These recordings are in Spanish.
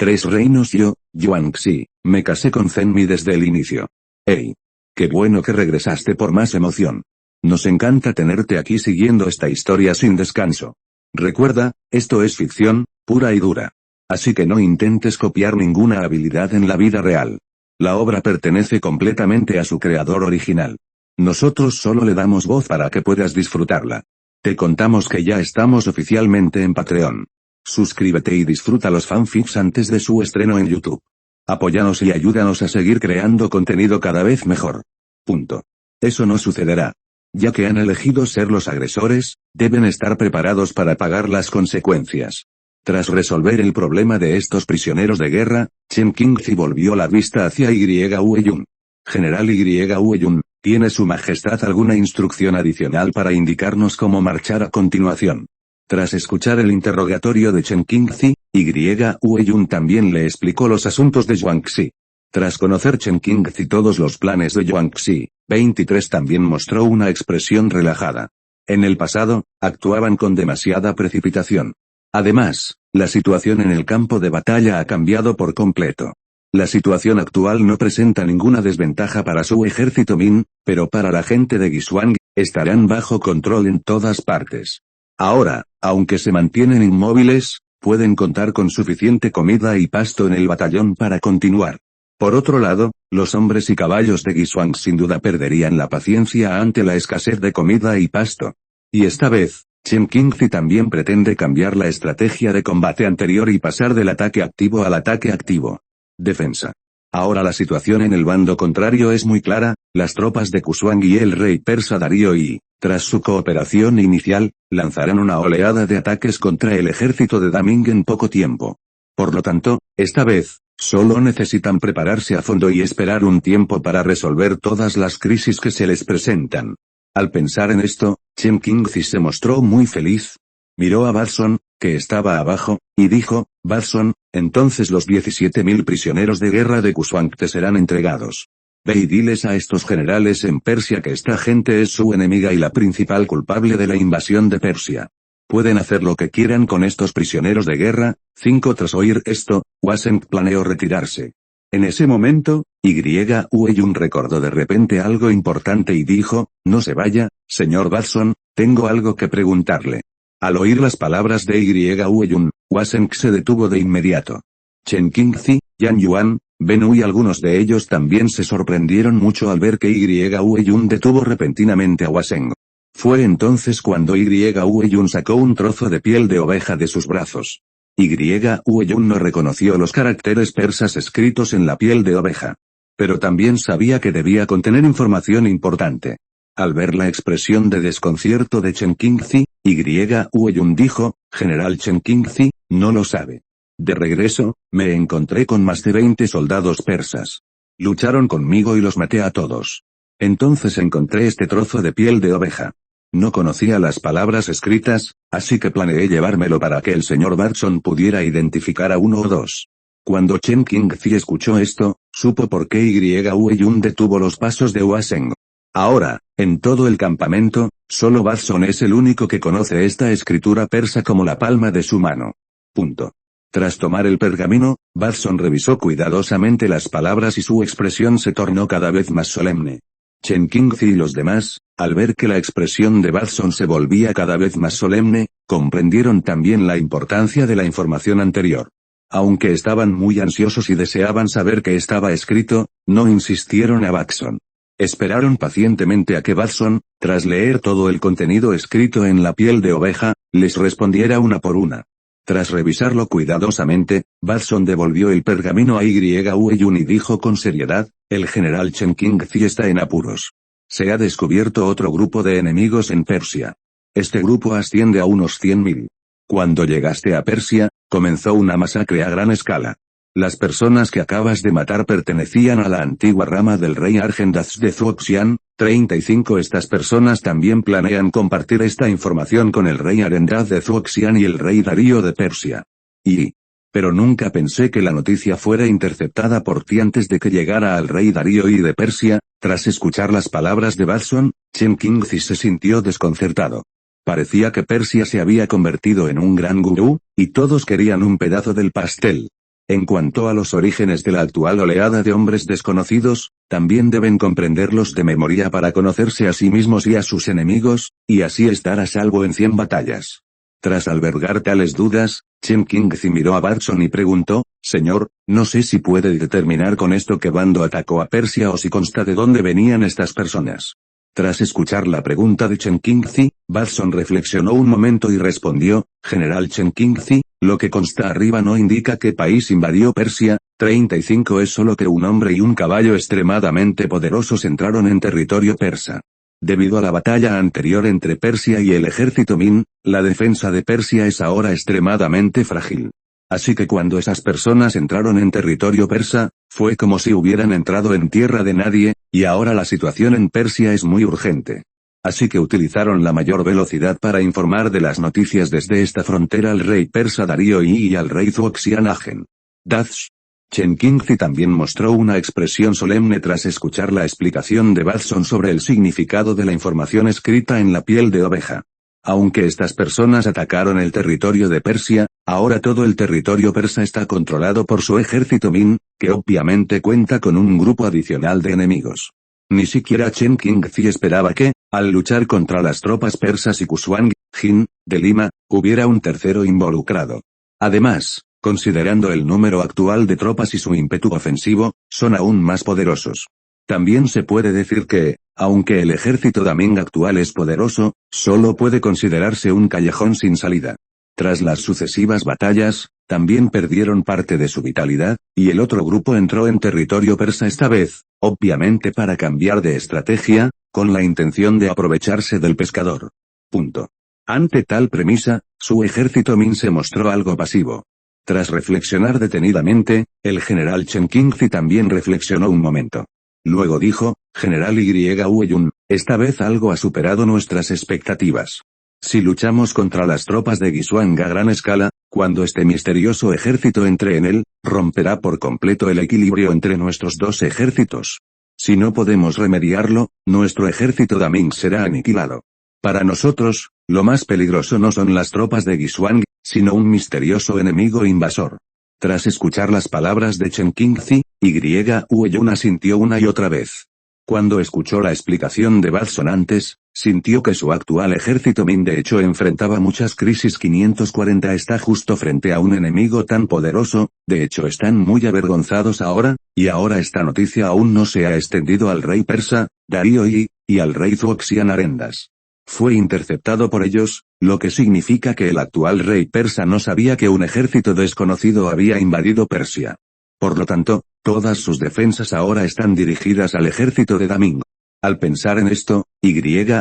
3 reinos yo, Yuanxi, me casé con Zenmi desde el inicio. ¡Ey! ¡Qué bueno que regresaste por más emoción! Nos encanta tenerte aquí siguiendo esta historia sin descanso. Recuerda, esto es ficción, pura y dura. Así que no intentes copiar ninguna habilidad en la vida real. La obra pertenece completamente a su creador original. Nosotros solo le damos voz para que puedas disfrutarla. Te contamos que ya estamos oficialmente en Patreon. Suscríbete y disfruta los fanfics antes de su estreno en YouTube. Apóyanos y ayúdanos a seguir creando contenido cada vez mejor. Punto. Eso no sucederá. Ya que han elegido ser los agresores, deben estar preparados para pagar las consecuencias. Tras resolver el problema de estos prisioneros de guerra, Chen Qingzi volvió la vista hacia Y Hueyun. General Y Hueyun, ¿tiene su majestad alguna instrucción adicional para indicarnos cómo marchar a continuación? Tras escuchar el interrogatorio de Chen Qingzi, Y Hueyun también le explicó los asuntos de Yuanxi. Tras conocer Chen Qingzi todos los planes de Yuanxi, 23 también mostró una expresión relajada. En el pasado, actuaban con demasiada precipitación. Además, la situación en el campo de batalla ha cambiado por completo. La situación actual no presenta ninguna desventaja para su ejército Min, pero para la gente de Guisuang, estarán bajo control en todas partes. Ahora, aunque se mantienen inmóviles, pueden contar con suficiente comida y pasto en el batallón para continuar. Por otro lado, los hombres y caballos de Guisuang sin duda perderían la paciencia ante la escasez de comida y pasto. Y esta vez, Chen Qingzi también pretende cambiar la estrategia de combate anterior y pasar del ataque activo al ataque activo. Defensa. Ahora la situación en el bando contrario es muy clara, las tropas de Kusuang y el rey persa Darío y, tras su cooperación inicial, lanzarán una oleada de ataques contra el ejército de Daming en poco tiempo. Por lo tanto, esta vez, solo necesitan prepararse a fondo y esperar un tiempo para resolver todas las crisis que se les presentan. Al pensar en esto, Chen Qingzi se mostró muy feliz. Miró a Batson, que estaba abajo, y dijo, Batson, entonces los 17.000 prisioneros de guerra de Kusuang te serán entregados. Ve y diles a estos generales en Persia que esta gente es su enemiga y la principal culpable de la invasión de Persia. Pueden hacer lo que quieran con estos prisioneros de guerra. 5 Tras oír esto, Waseng planeó retirarse. En ese momento, Y Hueyun recordó de repente algo importante y dijo, no se vaya, señor Batson, tengo algo que preguntarle. Al oír las palabras de Y Hueyun, Waseng se detuvo de inmediato. Chen Qingzi, Yan Yuan, Ben y algunos de ellos también se sorprendieron mucho al ver que Y Hueyun detuvo repentinamente a Waseng. Fue entonces cuando Y Hueyun sacó un trozo de piel de oveja de sus brazos. Y Hueyun no reconoció los caracteres persas escritos en la piel de oveja. Pero también sabía que debía contener información importante. Al ver la expresión de desconcierto de Chen Qingzi, Y Hueyun dijo, General Chen Qingzi, no lo sabe. De regreso, me encontré con más de 20 soldados persas. Lucharon conmigo y los maté a todos. Entonces encontré este trozo de piel de oveja. No conocía las palabras escritas, así que planeé llevármelo para que el señor Batson pudiera identificar a uno o dos. Cuando Chen Qingzi escuchó esto, supo por qué Y Hueyun detuvo los pasos de Waseng. Ahora, en todo el campamento, solo Batson es el único que conoce esta escritura persa como la palma de su mano. Punto. Tras tomar el pergamino, Batson revisó cuidadosamente las palabras y su expresión se tornó cada vez más solemne. Chen Qingzi y los demás, al ver que la expresión de Batson se volvía cada vez más solemne, comprendieron también la importancia de la información anterior. Aunque estaban muy ansiosos y deseaban saber qué estaba escrito, no insistieron a Batson. Esperaron pacientemente a que Batson, tras leer todo el contenido escrito en la piel de oveja, les respondiera una por una. Tras revisarlo cuidadosamente, Batson devolvió el pergamino a Y Hueyun y dijo con seriedad, el general Chen Qingzi está en apuros. Se ha descubierto otro grupo de enemigos en Persia. Este grupo asciende a unos 100.000. Cuando llegaste a Persia, comenzó una masacre a gran escala. Las personas que acabas de matar pertenecían a la antigua rama del rey Argendaz de Zuoxian. 35 Estas personas también planean compartir esta información con el rey Arendaz de Zuoxian y el rey Darío de Persia. Pero nunca pensé que la noticia fuera interceptada por ti antes de que llegara al rey Darío I de Persia. Tras escuchar las palabras de Batson, Chen Qingzi se sintió desconcertado. Parecía que Persia se había convertido en un gran gurú, y todos querían un pedazo del pastel. En cuanto a los orígenes de la actual oleada de hombres desconocidos, también deben comprenderlos de memoria para conocerse a sí mismos y a sus enemigos, y así estar a salvo en 100 batallas. Tras albergar tales dudas, Chen Qingzi miró a Watson y preguntó, «Señor, no sé si puede determinar con esto qué bando atacó a Persia o si consta de dónde venían estas personas». Tras escuchar la pregunta de Chen Qingzi, Watson reflexionó un momento y respondió, «General Chen Qingzi, lo que consta arriba no indica qué país invadió Persia, 35 es solo que un hombre y un caballo extremadamente poderosos entraron en territorio persa. Debido a la batalla anterior entre Persia y el ejército Min, la defensa de Persia es ahora extremadamente frágil. Así que cuando esas personas entraron en territorio persa, fue como si hubieran entrado en tierra de nadie, y ahora la situación en Persia es muy urgente. Así que utilizaron la mayor velocidad para informar de las noticias desde esta frontera al rey persa Darío y al rey Zhuoxian-Agen. Dazs. Chen Qingzi también mostró una expresión solemne tras escuchar la explicación de Watson sobre el significado de la información escrita en la piel de oveja. Aunque estas personas atacaron el territorio de Persia, ahora todo el territorio persa está controlado por su ejército Min, que obviamente cuenta con un grupo adicional de enemigos. Ni siquiera Chen Qingzi esperaba que, al luchar contra las tropas persas y Kusuang, Jin, de Lima, hubiera un tercero involucrado. Además, considerando el número actual de tropas y su ímpetu ofensivo, son aún más poderosos. También se puede decir que, aunque el ejército Daming actual es poderoso, solo puede considerarse un callejón sin salida. Tras las sucesivas batallas, también perdieron parte de su vitalidad, y el otro grupo entró en territorio persa esta vez, obviamente para cambiar de estrategia, con la intención de aprovecharse del pescador. Punto. Ante tal premisa, su ejército Min se mostró algo pasivo. Tras reflexionar detenidamente, el general Chen Qingzi también reflexionó un momento. Luego dijo, «General Hueyun, esta vez algo ha superado nuestras expectativas. Si luchamos contra las tropas de Guisuang a gran escala, cuando este misterioso ejército entre en él, romperá por completo el equilibrio entre nuestros dos ejércitos. Si no podemos remediarlo, nuestro ejército Daming será aniquilado. Para nosotros, lo más peligroso no son las tropas de Guisuang, sino un misterioso enemigo invasor». Tras escuchar las palabras de Chen Qingzi, Hueyun asintió una y otra vez. Cuando escuchó la explicación de Watson antes, sintió que su actual ejército Min de hecho enfrentaba muchas crisis. 540 está justo frente a un enemigo tan poderoso, de hecho están muy avergonzados ahora, y ahora esta noticia aún no se ha extendido al rey persa, Darío y al rey Zhuoxian-Arendas. Fue interceptado por ellos, lo que significa que el actual rey persa no sabía que un ejército desconocido había invadido Persia. Por lo tanto, todas sus defensas ahora están dirigidas al ejército de Daming. Al pensar en esto,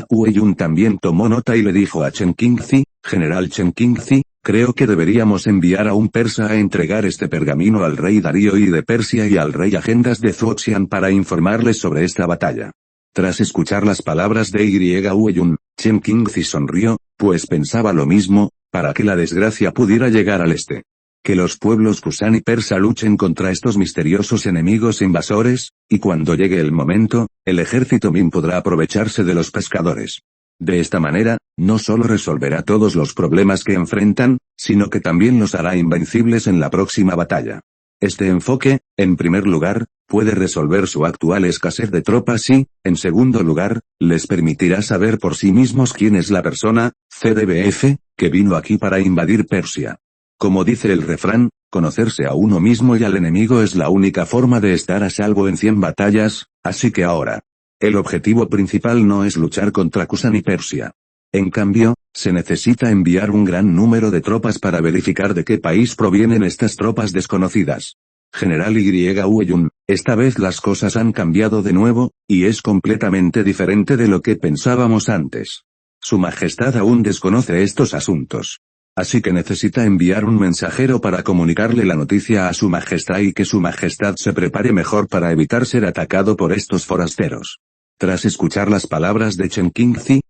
Hueyun también tomó nota y le dijo a Chen Qingzi, «General Chen Qingzi, creo que deberíamos enviar a un persa a entregar este pergamino al rey Darío de Persia y al rey Agendas de Zhuoxian para informarles sobre esta batalla». Tras escuchar las palabras de Hueyun, Chen Qingzi sonrió, pues pensaba lo mismo, para que la desgracia pudiera llegar al este. Que los pueblos Kusan y Persa luchen contra estos misteriosos enemigos invasores, y cuando llegue el momento, el ejército Min podrá aprovecharse de los pescadores. De esta manera, no solo resolverá todos los problemas que enfrentan, sino que también los hará invencibles en la próxima batalla. Este enfoque, en primer lugar, puede resolver su actual escasez de tropas y, en segundo lugar, les permitirá saber por sí mismos quién es la persona, CDBF, que vino aquí para invadir Persia. Como dice el refrán, conocerse a uno mismo y al enemigo es la única forma de estar a salvo en 100 batallas, así que ahora. El objetivo principal no es luchar contra Kusan y Persia. En cambio, se necesita enviar un gran número de tropas para verificar de qué país provienen estas tropas desconocidas. General Hueyun, esta vez las cosas han cambiado de nuevo, y es completamente diferente de lo que pensábamos antes. Su Majestad aún desconoce estos asuntos. Así que necesita enviar un mensajero para comunicarle la noticia a Su Majestad y que Su Majestad se prepare mejor para evitar ser atacado por estos forasteros. Tras escuchar las palabras de Chen Qingzi,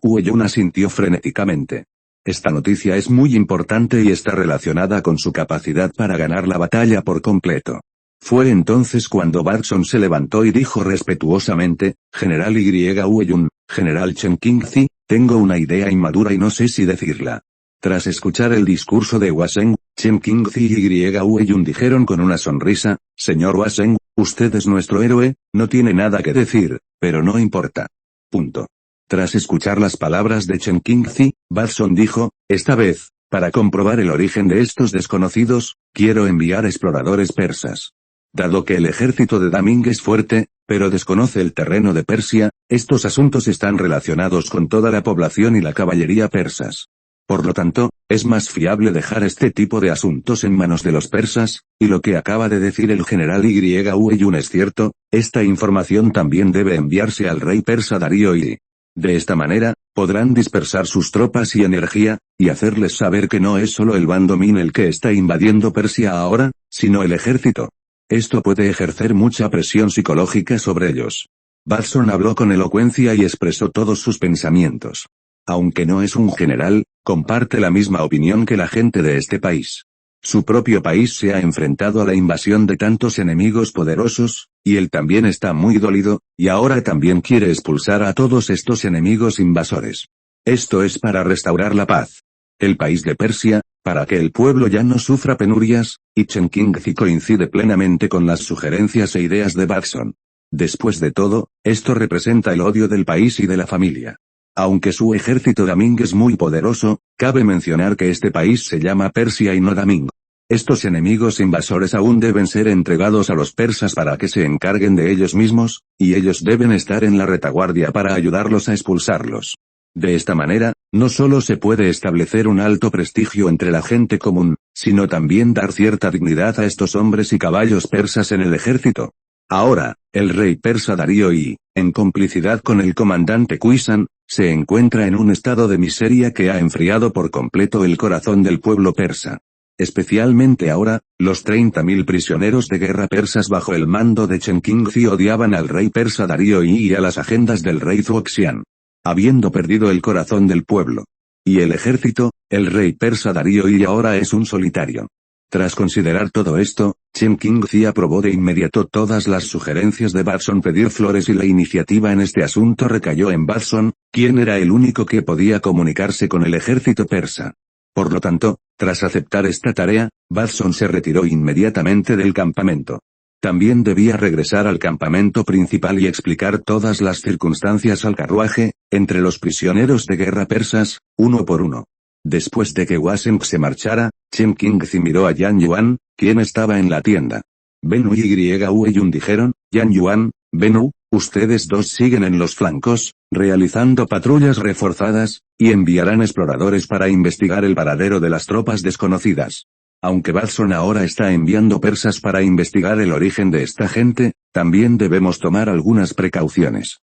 Hueyun asintió frenéticamente. Esta noticia es muy importante y está relacionada con su capacidad para ganar la batalla por completo. Fue entonces cuando Watson se levantó y dijo respetuosamente, «General Hueyun, General Chen Qingzi, tengo una idea inmadura y no sé si decirla. Tras escuchar el discurso de Hwaseng, Chen Qingzi y Hueyun dijeron con una sonrisa, «Señor Hwaseng, usted es nuestro héroe, no tiene nada que decir, pero no importa. Punto». Tras escuchar las palabras de Chen Qingzi, Batson dijo, «Esta vez, para comprobar el origen de estos desconocidos, quiero enviar exploradores persas. Dado que el ejército de Daming es fuerte, pero desconoce el terreno de Persia, estos asuntos están relacionados con toda la población y la caballería persas. Por lo tanto, es más fiable dejar este tipo de asuntos en manos de los persas, y lo que acaba de decir el general Hueyun es cierto, esta información también debe enviarse al rey persa Darío y... De esta manera, podrán dispersar sus tropas y energía, y hacerles saber que no es solo el bando Min el que está invadiendo Persia ahora, sino el ejército. Esto puede ejercer mucha presión psicológica sobre ellos». Batson habló con elocuencia y expresó todos sus pensamientos. Aunque no es un general, comparte la misma opinión que la gente de este país. Su propio país se ha enfrentado a la invasión de tantos enemigos poderosos, y él también está muy dolido, y ahora también quiere expulsar a todos estos enemigos invasores. Esto es para restaurar la paz. El país de Persia, para que el pueblo ya no sufra penurias, y Chen Qingzi coincide plenamente con las sugerencias e ideas de Batson. Después de todo, esto representa el odio del país y de la familia. Aunque su ejército Daming es muy poderoso, cabe mencionar que este país se llama Persia y no Daming. Estos enemigos invasores aún deben ser entregados a los persas para que se encarguen de ellos mismos, y ellos deben estar en la retaguardia para ayudarlos a expulsarlos. De esta manera, no solo se puede establecer un alto prestigio entre la gente común, sino también dar cierta dignidad a estos hombres y caballos persas en el ejército. Ahora, el rey persa Darío y, en complicidad con el comandante Kuisan, se encuentra en un estado de miseria que ha enfriado por completo el corazón del pueblo persa. Especialmente ahora, los 30.000 prisioneros de guerra persas bajo el mando de Chen Qingzi odiaban al rey persa Darío y a las agendas del rey Zhuoxian. Habiendo perdido el corazón del pueblo y el ejército, el rey persa Darío y ahora es un solitario. Tras considerar todo esto, Chen Qingzi aprobó de inmediato todas las sugerencias de Batson pedir flores y la iniciativa en este asunto recayó en Batson, quien era el único que podía comunicarse con el ejército persa. Por lo tanto, tras aceptar esta tarea, Batson se retiró inmediatamente del campamento. También debía regresar al campamento principal y explicar todas las circunstancias al carruaje, entre los prisioneros de guerra persas, uno por uno. Después de que Hwaseng se marchara, Chen Qingzi miró a Yan Yuan, quien estaba en la tienda. Bennu y Hueyun dijeron, Yan Yuan, Bennu, ustedes dos siguen en los flancos, realizando patrullas reforzadas, y enviarán exploradores para investigar el paradero de las tropas desconocidas. Aunque Batson ahora está enviando persas para investigar el origen de esta gente, también debemos tomar algunas precauciones.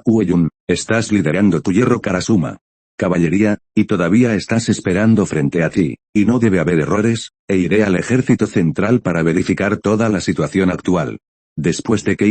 Hueyun, estás liderando tu hierro Karasuma. Caballería, y todavía estás esperando frente a ti, y no debe haber errores, e iré al ejército central para verificar toda la situación actual. Después de que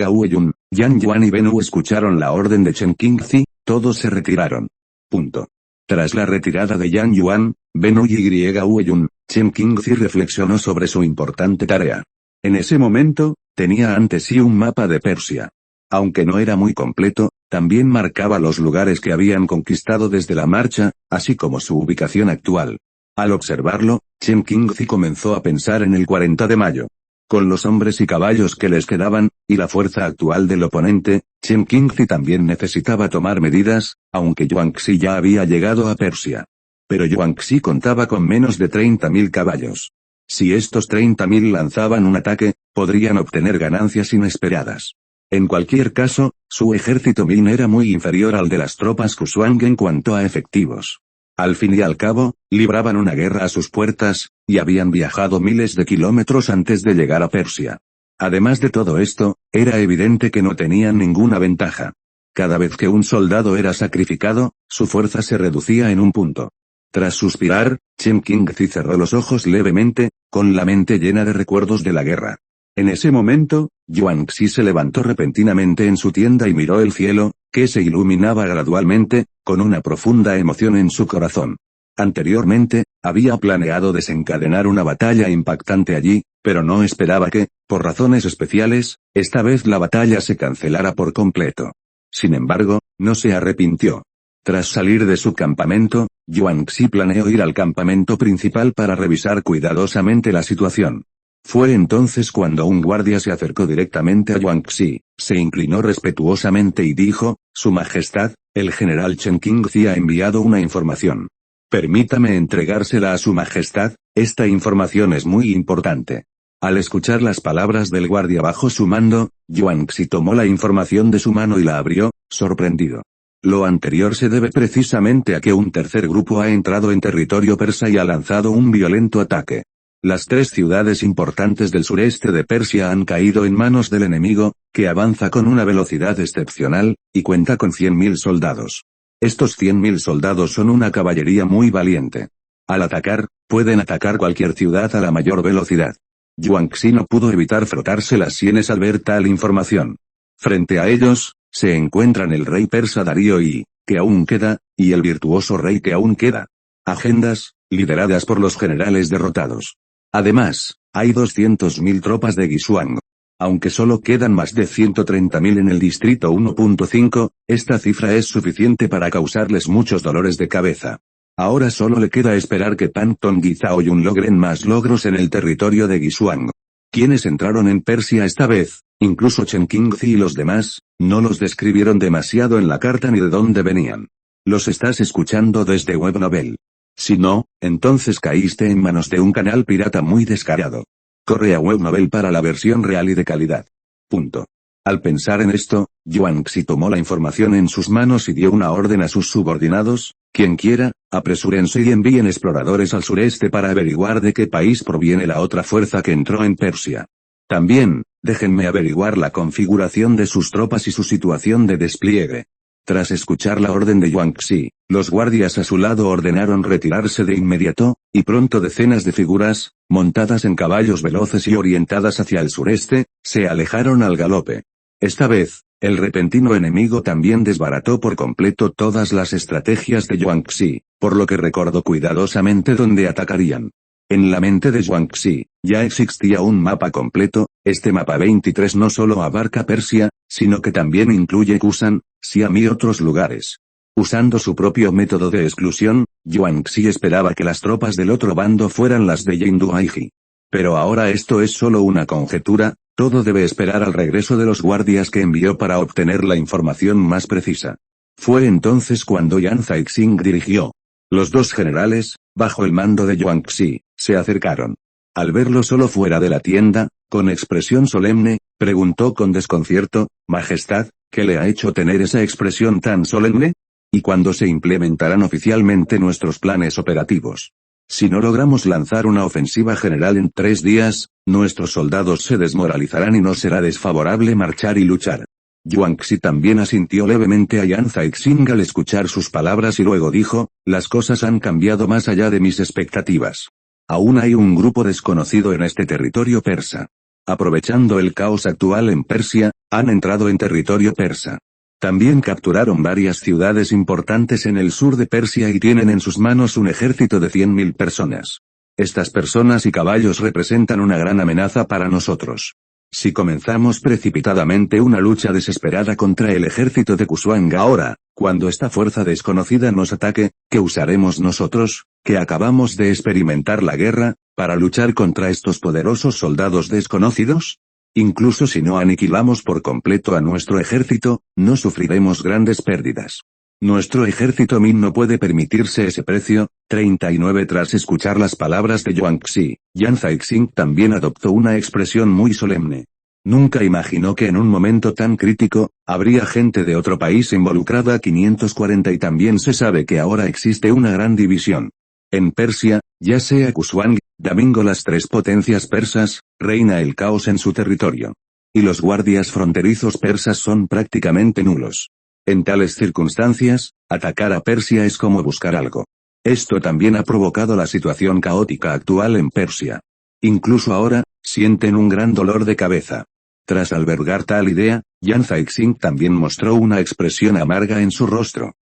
Hueyun, Yan Yuan y Bennu escucharon la orden de Chen Qingzi, todos se retiraron. Punto. Tras la retirada de Yan Yuan, Bennu y Hueyun, Chen Qingzi reflexionó sobre su importante tarea. En ese momento, tenía ante sí un mapa de Persia. Aunque no era muy completo, también marcaba los lugares que habían conquistado desde la marcha, así como su ubicación actual. Al observarlo, Chen Qingzi comenzó a pensar en el 40 de mayo. Con los hombres y caballos que les quedaban, y la fuerza actual del oponente, Chen Qingzi también necesitaba tomar medidas, aunque Yuanxi ya había llegado a Persia. Pero Yuanxi contaba con menos de 30.000 caballos. Si estos 30.000 lanzaban un ataque, podrían obtener ganancias inesperadas. En cualquier caso, su ejército Min era muy inferior al de las tropas Kusuang en cuanto a efectivos. Al fin y al cabo, libraban una guerra a sus puertas, y habían viajado miles de kilómetros antes de llegar a Persia. Además de todo esto, era evidente que no tenían ninguna ventaja. Cada vez que un soldado era sacrificado, su fuerza se reducía en un punto. Tras suspirar, Chen Qingzi cerró los ojos levemente, con la mente llena de recuerdos de la guerra. En ese momento, Yuanxi se levantó repentinamente en su tienda y miró el cielo, que se iluminaba gradualmente, con una profunda emoción en su corazón. Anteriormente, había planeado desencadenar una batalla impactante allí, pero no esperaba que, por razones especiales, esta vez la batalla se cancelara por completo. Sin embargo, no se arrepintió. Tras salir de su campamento, Yuan Xi planeó ir al campamento principal para revisar cuidadosamente la situación. Fue entonces cuando un guardia se acercó directamente a Yuan Xi, se inclinó respetuosamente y dijo, Su Majestad, el general Chen Qingzi ha enviado una información. Permítame entregársela a Su Majestad, esta información es muy importante. Al escuchar las palabras del guardia bajo su mando, Yuan Xi tomó la información de su mano y la abrió, sorprendido. Lo anterior se debe precisamente a que un tercer grupo ha entrado en territorio persa y ha lanzado un violento ataque. Las 3 ciudades importantes del sureste de Persia han caído en manos del enemigo, que avanza con una velocidad excepcional, y cuenta con 100.000 soldados. Estos 100.000 soldados son una caballería muy valiente. Al atacar, pueden atacar cualquier ciudad a la mayor velocidad. Yuan Xi no pudo evitar frotarse las sienes al ver tal información. Frente a ellos, se encuentran el rey persa Darío y, que aún queda, y el virtuoso rey que aún queda. Agendas, lideradas por los generales derrotados. Además, hay 200.000 tropas de Guisuang. Aunque solo quedan más de 130.000 en el distrito 1.5, esta cifra es suficiente para causarles muchos dolores de cabeza. Ahora solo le queda esperar que Pan Tong y Zhao Yun logren más logros en el territorio de Guisuang. Quienes entraron en Persia esta vez, incluso Chen Qingzi y los demás, no los describieron demasiado en la carta ni de dónde venían. Los estás escuchando desde Webnovel. Si no, entonces caíste en manos de un canal pirata muy descarado. Corre a Webnovel para la versión real y de calidad. Punto. Al pensar en esto, Yuan Xi tomó la información en sus manos y dio una orden a sus subordinados, quien quiera, apresúrense y envíen exploradores al sureste para averiguar de qué país proviene la otra fuerza que entró en Persia. También, déjenme averiguar la configuración de sus tropas y su situación de despliegue. Tras escuchar la orden de Yuan Xi, los guardias a su lado ordenaron retirarse de inmediato, y pronto decenas de figuras, montadas en caballos veloces y orientadas hacia el sureste, se alejaron al galope. Esta vez, el repentino enemigo también desbarató por completo todas las estrategias de Yuan Xi, por lo que recordó cuidadosamente dónde atacarían. En la mente de Yuan Xi, ya existía un mapa completo. Este mapa 23 no solo abarca Persia, sino que también incluye Kusan, Siam y otros lugares. Usando su propio método de exclusión, Yuan Xi esperaba que las tropas del otro bando fueran las de Jinduaiji. Pero ahora esto es solo una conjetura, todo debe esperar al regreso de los guardias que envió para obtener la información más precisa. Fue entonces cuando Yan Caixing dirigió. Los 2 generales, bajo el mando de Yuan Xi, se acercaron. Al verlo solo fuera de la tienda, con expresión solemne, preguntó con desconcierto, Majestad, ¿qué le ha hecho tener esa expresión tan solemne? ¿Y cuándo se implementarán oficialmente nuestros planes operativos? Si no logramos lanzar una ofensiva general en 3 días, nuestros soldados se desmoralizarán y nos será desfavorable marchar y luchar. Yuan Xi también asintió levemente a Yan Caixing al escuchar sus palabras y luego dijo, las cosas han cambiado más allá de mis expectativas. Aún hay un grupo desconocido en este territorio persa. Aprovechando el caos actual en Persia, han entrado en territorio persa. También capturaron varias ciudades importantes en el sur de Persia y tienen en sus manos un ejército de 100.000 personas. Estas personas y caballos representan una gran amenaza para nosotros. Si comenzamos precipitadamente una lucha desesperada contra el ejército de Kusuang ahora, cuando esta fuerza desconocida nos ataque, ¿qué usaremos nosotros, que acabamos de experimentar la guerra, para luchar contra estos poderosos soldados desconocidos? Incluso si no aniquilamos por completo a nuestro ejército, no sufriremos grandes pérdidas. Nuestro ejército Min no puede permitirse ese precio. 39 Tras escuchar las palabras de Yuan Xi, Yan Caixing también adoptó una expresión muy solemne. Nunca imaginó que en un momento tan crítico, habría gente de otro país involucrada. 540 Y también se sabe que ahora existe una gran división. En Persia, ya sea Kusuang, Damingo, las 3 potencias persas, reina el caos en su territorio. Y los guardias fronterizos persas son prácticamente nulos. En tales circunstancias, atacar a Persia es como buscar algo. Esto también ha provocado la situación caótica actual en Persia. Incluso ahora, sienten un gran dolor de cabeza. Tras albergar tal idea, Yan Caixing también mostró una expresión amarga en su rostro.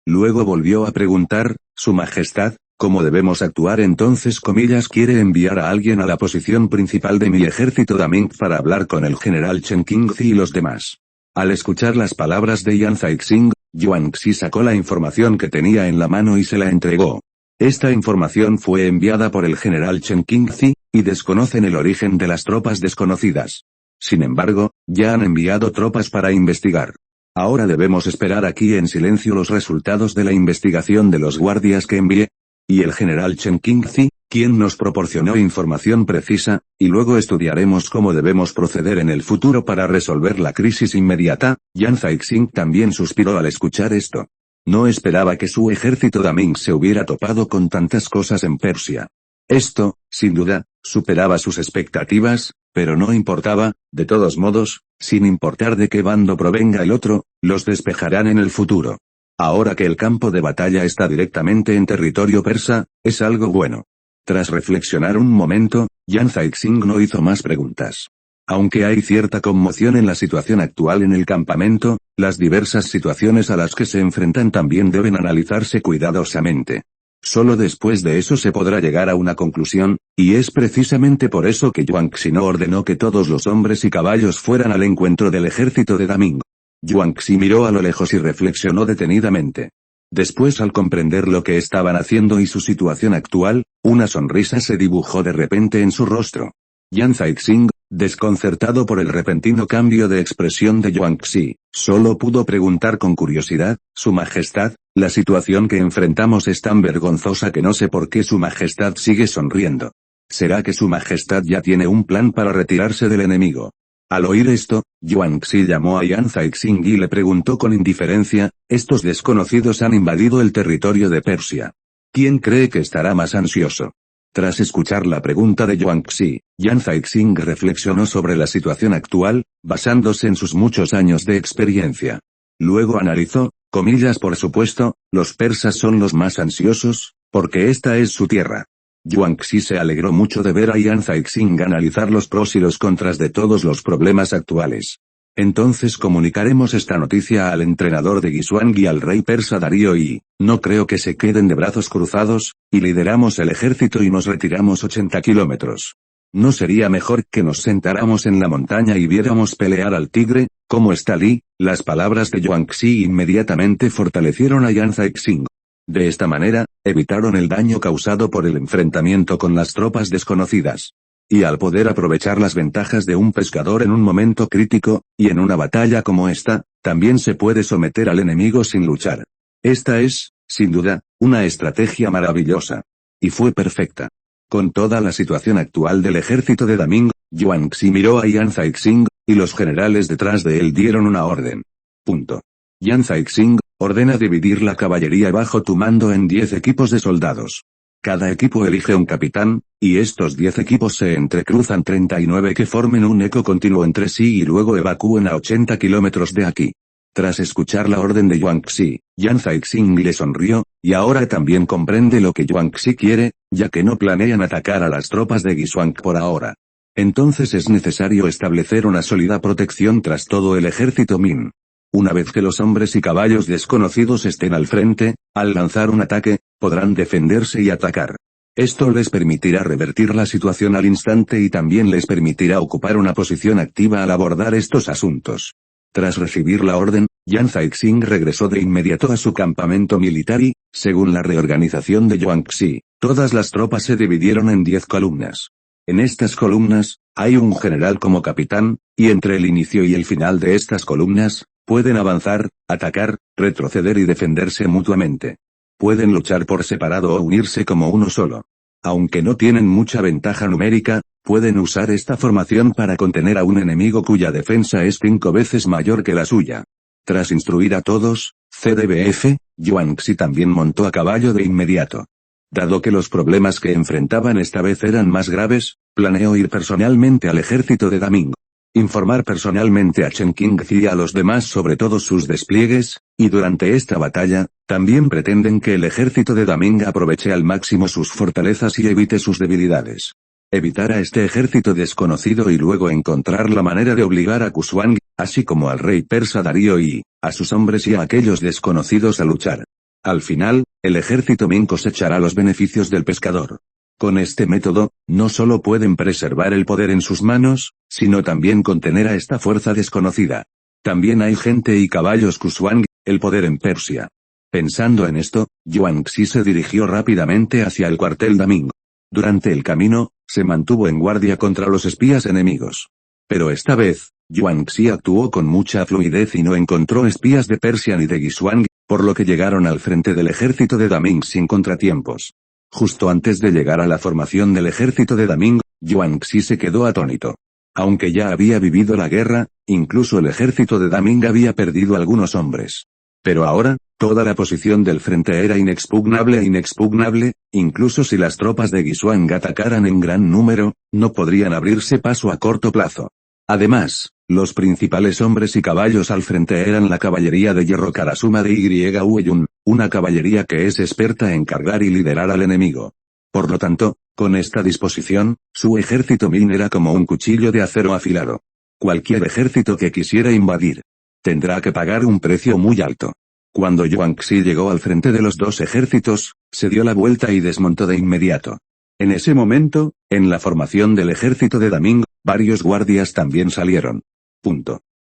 Luego volvió a preguntar, Su Majestad, ¿cómo debemos actuar entonces? Quiere enviar a alguien a la posición principal de mi ejército Daming para hablar con el general Chen Qingzi y los demás. Al escuchar las palabras de Yan Caixing, Yuan Xi sacó la información que tenía en la mano y se la entregó. Esta información fue enviada por el general Chen Qingzi, y desconocen el origen de las tropas desconocidas. Sin embargo, ya han enviado tropas para investigar. Ahora debemos esperar aquí en silencio los resultados de la investigación de los guardias que envié. Y el general Chen Qingzi, quien nos proporcionó información precisa, y luego estudiaremos cómo debemos proceder en el futuro para resolver la crisis inmediata. Yan Caixing también suspiró al escuchar esto. No esperaba que su ejército Daming se hubiera topado con tantas cosas en Persia. Esto, sin duda, superaba sus expectativas, pero no importaba, de todos modos, sin importar de qué bando provenga el otro, los despejarán en el futuro. Ahora que el campo de batalla está directamente en territorio persa, es algo bueno. Tras reflexionar un momento, Yan Caixing no hizo más preguntas. Aunque hay cierta conmoción en la situación actual en el campamento, las diversas situaciones a las que se enfrentan también deben analizarse cuidadosamente. Solo después de eso se podrá llegar a una conclusión, y es precisamente por eso que Yuan Xi no ordenó que todos los hombres y caballos fueran al encuentro del ejército de Daming. Yuan Xi miró a lo lejos y reflexionó detenidamente. Después, al comprender lo que estaban haciendo y su situación actual, una sonrisa se dibujó de repente en su rostro. Yan Caixing, desconcertado por el repentino cambio de expresión de Yuan Xi, solo pudo preguntar con curiosidad: «Su Majestad, la situación que enfrentamos es tan vergonzosa que no sé por qué Su Majestad sigue sonriendo. ¿Será que Su Majestad ya tiene un plan para retirarse del enemigo?» Al oír esto, Yuan Xi llamó a Yan Caixing y le preguntó con indiferencia: «Estos desconocidos han invadido el territorio de Persia. ¿Quién cree que estará más ansioso?» Tras escuchar la pregunta de Yuan Xi, Yan Caixing reflexionó sobre la situación actual, basándose en sus muchos años de experiencia. Luego analizó, comillas, por supuesto, los persas son los más ansiosos, porque esta es su tierra. Yuan Xi se alegró mucho de ver a Yan Caixing analizar los pros y los contras de todos los problemas actuales. Entonces comunicaremos esta noticia al entrenador de Guisuang y al rey persa Darío y, no creo que se queden de brazos cruzados, y lideramos el ejército y nos retiramos 80 kilómetros. ¿No sería mejor que nos sentáramos en la montaña y viéramos pelear al tigre? ¿Cómo está Li?» Las palabras de Yuan Xi inmediatamente fortalecieron a Yan Caixing. De esta manera, evitaron el daño causado por el enfrentamiento con las tropas desconocidas. Y al poder aprovechar las ventajas de un pescador en un momento crítico, y en una batalla como esta, también se puede someter al enemigo sin luchar. Esta es, sin duda, una estrategia maravillosa. Y fue perfecta. Con toda la situación actual del ejército de Daming, Yuan Xi miró a Yan Caixing, y los generales detrás de él dieron una orden. Punto. Yan Caixing, ordena dividir la caballería bajo tu mando en 10 equipos de soldados. Cada equipo elige un capitán, y estos 10 equipos se entrecruzan 39 que formen un eco continuo entre sí y luego evacúen a 80 kilómetros de aquí. Tras escuchar la orden de Yuan Xi, Yan Caixing le sonrió, y ahora también comprende lo que Yuan Xi quiere, ya que no planean atacar a las tropas de Guisuang por ahora. Entonces es necesario establecer una sólida protección tras todo el ejército Min. Una vez que los hombres y caballos desconocidos estén al frente, al lanzar un ataque, podrán defenderse y atacar. Esto les permitirá revertir la situación al instante y también les permitirá ocupar una posición activa al abordar estos asuntos. Tras recibir la orden, Yan Caixing regresó de inmediato a su campamento militar y, según la reorganización de Yuan Xi, todas las tropas se dividieron en 10 columnas. En estas columnas, hay un general como capitán, y entre el inicio y el final de estas columnas, pueden avanzar, atacar, retroceder y defenderse mutuamente. Pueden luchar por separado o unirse como uno solo. Aunque no tienen mucha ventaja numérica, pueden usar esta formación para contener a un enemigo cuya defensa es 5 veces mayor que la suya. Tras instruir a todos, CDBF, Yuan Xi también montó a caballo de inmediato. Dado que los problemas que enfrentaban esta vez eran más graves, planeó ir personalmente al ejército de Daming. Informar personalmente a Chen Qingzi y a los demás sobre todos sus despliegues, y durante esta batalla, también pretenden que el ejército de Daming aproveche al máximo sus fortalezas y evite sus debilidades. Evitar a este ejército desconocido y luego encontrar la manera de obligar a Guisuang, así como al rey persa Darío y, a sus hombres y a aquellos desconocidos a luchar. Al final, el ejército Min cosechará los beneficios del pescador. Con este método, no solo pueden preservar el poder en sus manos, sino también contener a esta fuerza desconocida. También hay gente y caballos Guisuang, el poder en Persia. Pensando en esto, Yuan Xi se dirigió rápidamente hacia el cuartel Daming. Durante el camino, se mantuvo en guardia contra los espías enemigos. Pero esta vez, Yuan Xi actuó con mucha fluidez y no encontró espías de Persia ni de Guizhuang, por lo que llegaron al frente del ejército de Daming sin contratiempos. Justo antes de llegar a la formación del ejército de Daming, Yuan Xi se quedó atónito. Aunque ya había vivido la guerra, incluso el ejército de Daming había perdido algunos hombres. Pero ahora, toda la posición del frente era inexpugnable, incluso si las tropas de Guizhuang atacaran en gran número, no podrían abrirse paso a corto plazo. Además, los principales hombres y caballos al frente eran la caballería de hierro Karasuma de Hueyun, una caballería que es experta en cargar y liderar al enemigo. Por lo tanto, con esta disposición, su ejército Min era como un cuchillo de acero afilado. Cualquier ejército que quisiera invadir tendrá que pagar un precio muy alto. Cuando Yuan Xi llegó al frente de los dos ejércitos, se dio la vuelta y desmontó de inmediato. En ese momento, en la formación del ejército de Daming, varios guardias también salieron.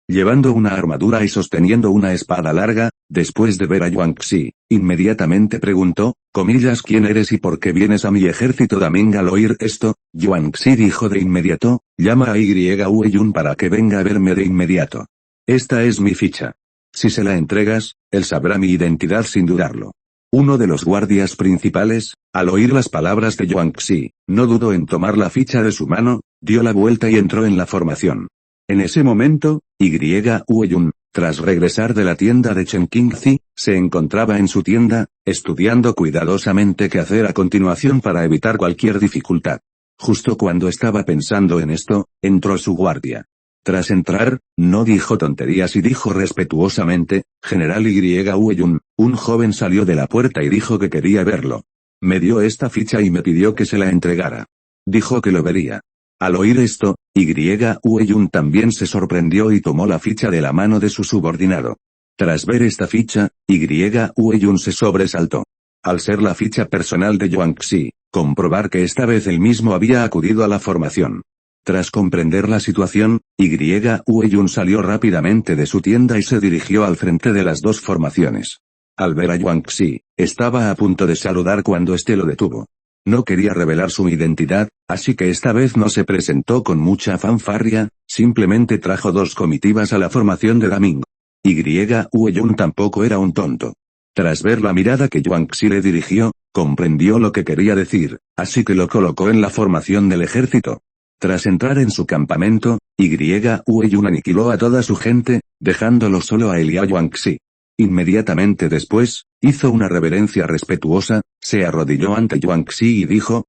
Llevando una armadura y sosteniendo una espada larga, después de ver a Yuan Xi, inmediatamente preguntó, ¿quién eres y por qué vienes a mi ejército Daming? Al oír esto, Yuan Xi dijo de inmediato, llama a Hueyun para que venga a verme de inmediato. Esta es mi ficha. Si se la entregas, él sabrá mi identidad sin dudarlo. Uno de los guardias principales, al oír las palabras de Yuan Xi, no dudó en tomar la ficha de su mano, dio la vuelta y entró en la formación. En ese momento, Hueyun, tras regresar de la tienda de Chen Qingzi, se encontraba en su tienda, estudiando cuidadosamente qué hacer a continuación para evitar cualquier dificultad. Justo cuando estaba pensando en esto, entró su guardia. Tras entrar, no dijo tonterías y dijo respetuosamente, General Hueyun, un joven salió de la puerta y dijo que quería verlo. Me dio esta ficha y me pidió que se la entregara. Dijo que lo vería. Al oír esto, Hueyun también se sorprendió y tomó la ficha de la mano de su subordinado. Tras ver esta ficha, Hueyun se sobresaltó. Al ser la ficha personal de Yuan Xi, comprobar que esta vez él mismo había acudido a la formación. Tras comprender la situación, Hueyun salió rápidamente de su tienda y se dirigió al frente de las dos formaciones. Al ver a Yuan Xi, estaba a punto de saludar cuando éste lo detuvo. No quería revelar su identidad, así que esta vez no se presentó con mucha fanfarria, simplemente trajo dos comitivas a la formación de Daming. Hueyun tampoco era un tonto. Tras ver la mirada que Yuan Xi le dirigió, comprendió lo que quería decir, así que lo colocó en la formación del ejército. Tras entrar en su campamento, Hueyun aniquiló a toda su gente, dejándolo solo a él y a Yuan Xi. Inmediatamente después, hizo una reverencia respetuosa, se arrodilló ante Yuan Xi y dijo,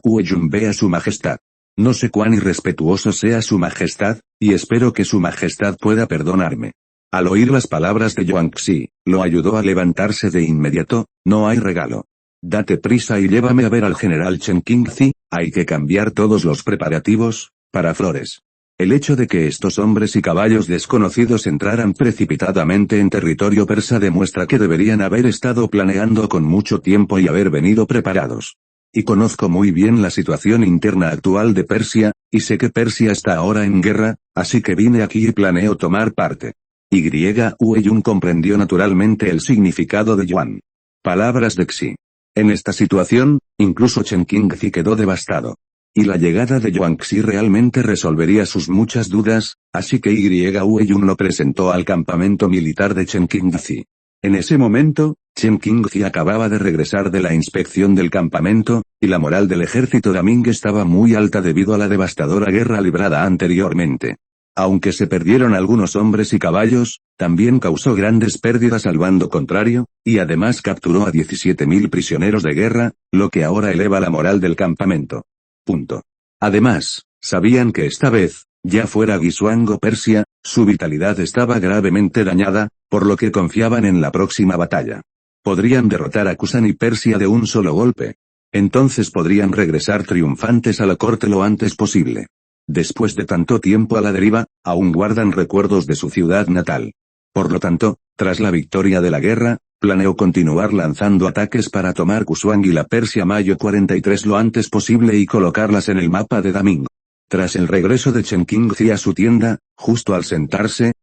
Hueyun ve a su majestad. No sé cuán irrespetuoso sea su majestad, y espero que su majestad pueda perdonarme. Al oír las palabras de Yuan Xi, lo ayudó a levantarse de inmediato, no hay regalo. Date prisa y llévame a ver al general Chen Qingzi, hay que cambiar todos los preparativos, para flores. El hecho de que estos hombres y caballos desconocidos entraran precipitadamente en territorio persa demuestra que deberían haber estado planeando con mucho tiempo y haber venido preparados. Y conozco muy bien la situación interna actual de Persia, y sé que Persia está ahora en guerra, así que vine aquí y planeo tomar parte. Hueyun comprendió naturalmente el significado de Yuan. Palabras de Xi. En esta situación, incluso Chen Qingzi quedó devastado. Y la llegada de Yuan Xi realmente resolvería sus muchas dudas, así que Hueyun lo presentó al campamento militar de Chen Qingzi. En ese momento, Chen Qingzi acababa de regresar de la inspección del campamento, y la moral del ejército Daming estaba muy alta debido a la devastadora guerra librada anteriormente. Aunque se perdieron algunos hombres y caballos, también causó grandes pérdidas al bando contrario, y además capturó a 17.000 prisioneros de guerra, lo que ahora eleva la moral del campamento. Además, sabían que esta vez, ya fuera Guizhuang o Persia, su vitalidad estaba gravemente dañada, por lo que confiaban en la próxima batalla. Podrían derrotar a Kusan y Persia de un solo golpe. Entonces podrían regresar triunfantes a la corte lo antes posible. Después de tanto tiempo a la deriva, aún guardan recuerdos de su ciudad natal. Por lo tanto, tras la victoria de la guerra, planeó continuar lanzando ataques para tomar Kushuang y la Persia Mayo 43 lo antes posible y colocarlas en el mapa de Daming. Tras el regreso de Chen Qingzi a su tienda, justo al sentarse,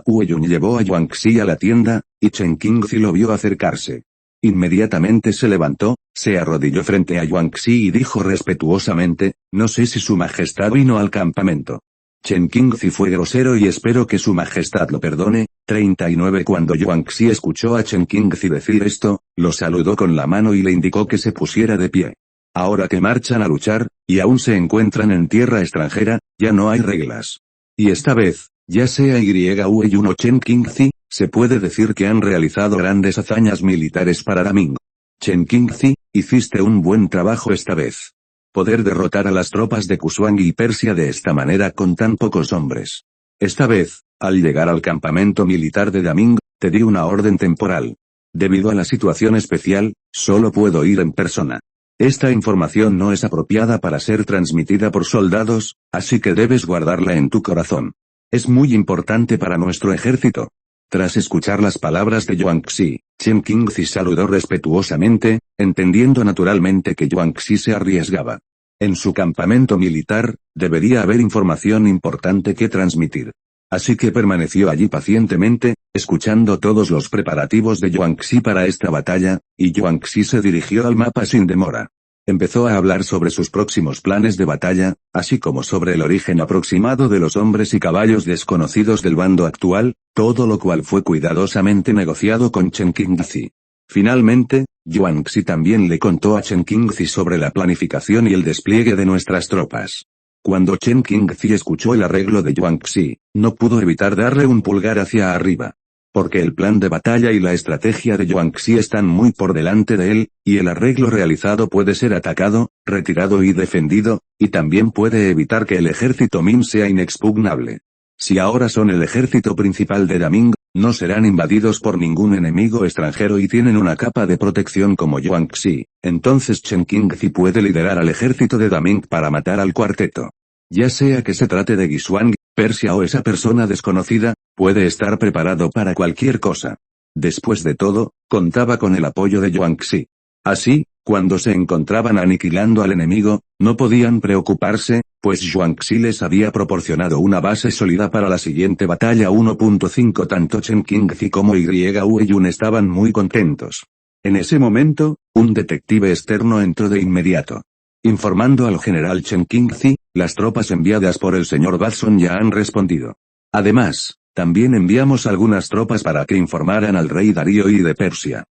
Hueyun llevó a Yuanxi a la tienda, y Chen Qingzi lo vio acercarse. Inmediatamente se levantó, se arrodilló frente a Yuanxi y dijo respetuosamente, no sé si su majestad vino al campamento. Chen Qingzi fue grosero y espero que su majestad lo perdone. 39 Cuando Yuanxi escuchó a Chen Qingzi decir esto, lo saludó con la mano y le indicó que se pusiera de pie. Ahora que marchan a luchar, y aún se encuentran en tierra extranjera, ya no hay reglas. Y esta vez, ya sea Hueyun o Chen Qingzi, se puede decir que han realizado grandes hazañas militares para Daming. Chen Qingzi, hiciste un buen trabajo esta vez. Poder derrotar a las tropas de Kusuang y Persia de esta manera con tan pocos hombres. Esta vez, al llegar al campamento militar de Daming, te di una orden temporal. Debido a la situación especial, solo puedo ir en persona. Esta información no es apropiada para ser transmitida por soldados, así que debes guardarla en tu corazón. Es muy importante para nuestro ejército. Tras escuchar las palabras de Yuanxi, Chen Qingzi saludó respetuosamente, entendiendo naturalmente que Yuanxi se arriesgaba. En su campamento militar, debería haber información importante que transmitir. Así que permaneció allí pacientemente, escuchando todos los preparativos de Yuanxi para esta batalla, y Yuanxi se dirigió al mapa sin demora. Empezó a hablar sobre sus próximos planes de batalla, así como sobre el origen aproximado de los hombres y caballos desconocidos del bando actual, todo lo cual fue cuidadosamente negociado con Chen Qingzi. Finalmente, Yuanxi también le contó a Chen Qingzi sobre la planificación y el despliegue de nuestras tropas. Cuando Chen Qingzi escuchó el arreglo de Yuanxi, no pudo evitar darle un pulgar hacia arriba. Porque el plan de batalla y la estrategia de Yuanxi están muy por delante de él, y el arreglo realizado puede ser atacado, retirado y defendido, y también puede evitar que el ejército Min sea inexpugnable. Si ahora son el ejército principal de Daming, no serán invadidos por ningún enemigo extranjero y tienen una capa de protección como Yuanxi, entonces Chen Qingzi puede liderar al ejército de Daming para matar al cuarteto. Ya sea que se trate de Kusuang, Persia o esa persona desconocida, puede estar preparado para cualquier cosa. Después de todo, contaba con el apoyo de Yuanxi. Así, cuando se encontraban aniquilando al enemigo, no podían preocuparse, pues Yuanxi les había proporcionado una base sólida para la siguiente batalla. 1.5 Tanto Chen Qingzi como Hueyun estaban muy contentos. En ese momento, un detective externo entró de inmediato. Informando al general Chen Qingzi, las tropas enviadas por el señor Watson ya han respondido. Además, también enviamos algunas tropas para que informaran al rey Darío I de Persia.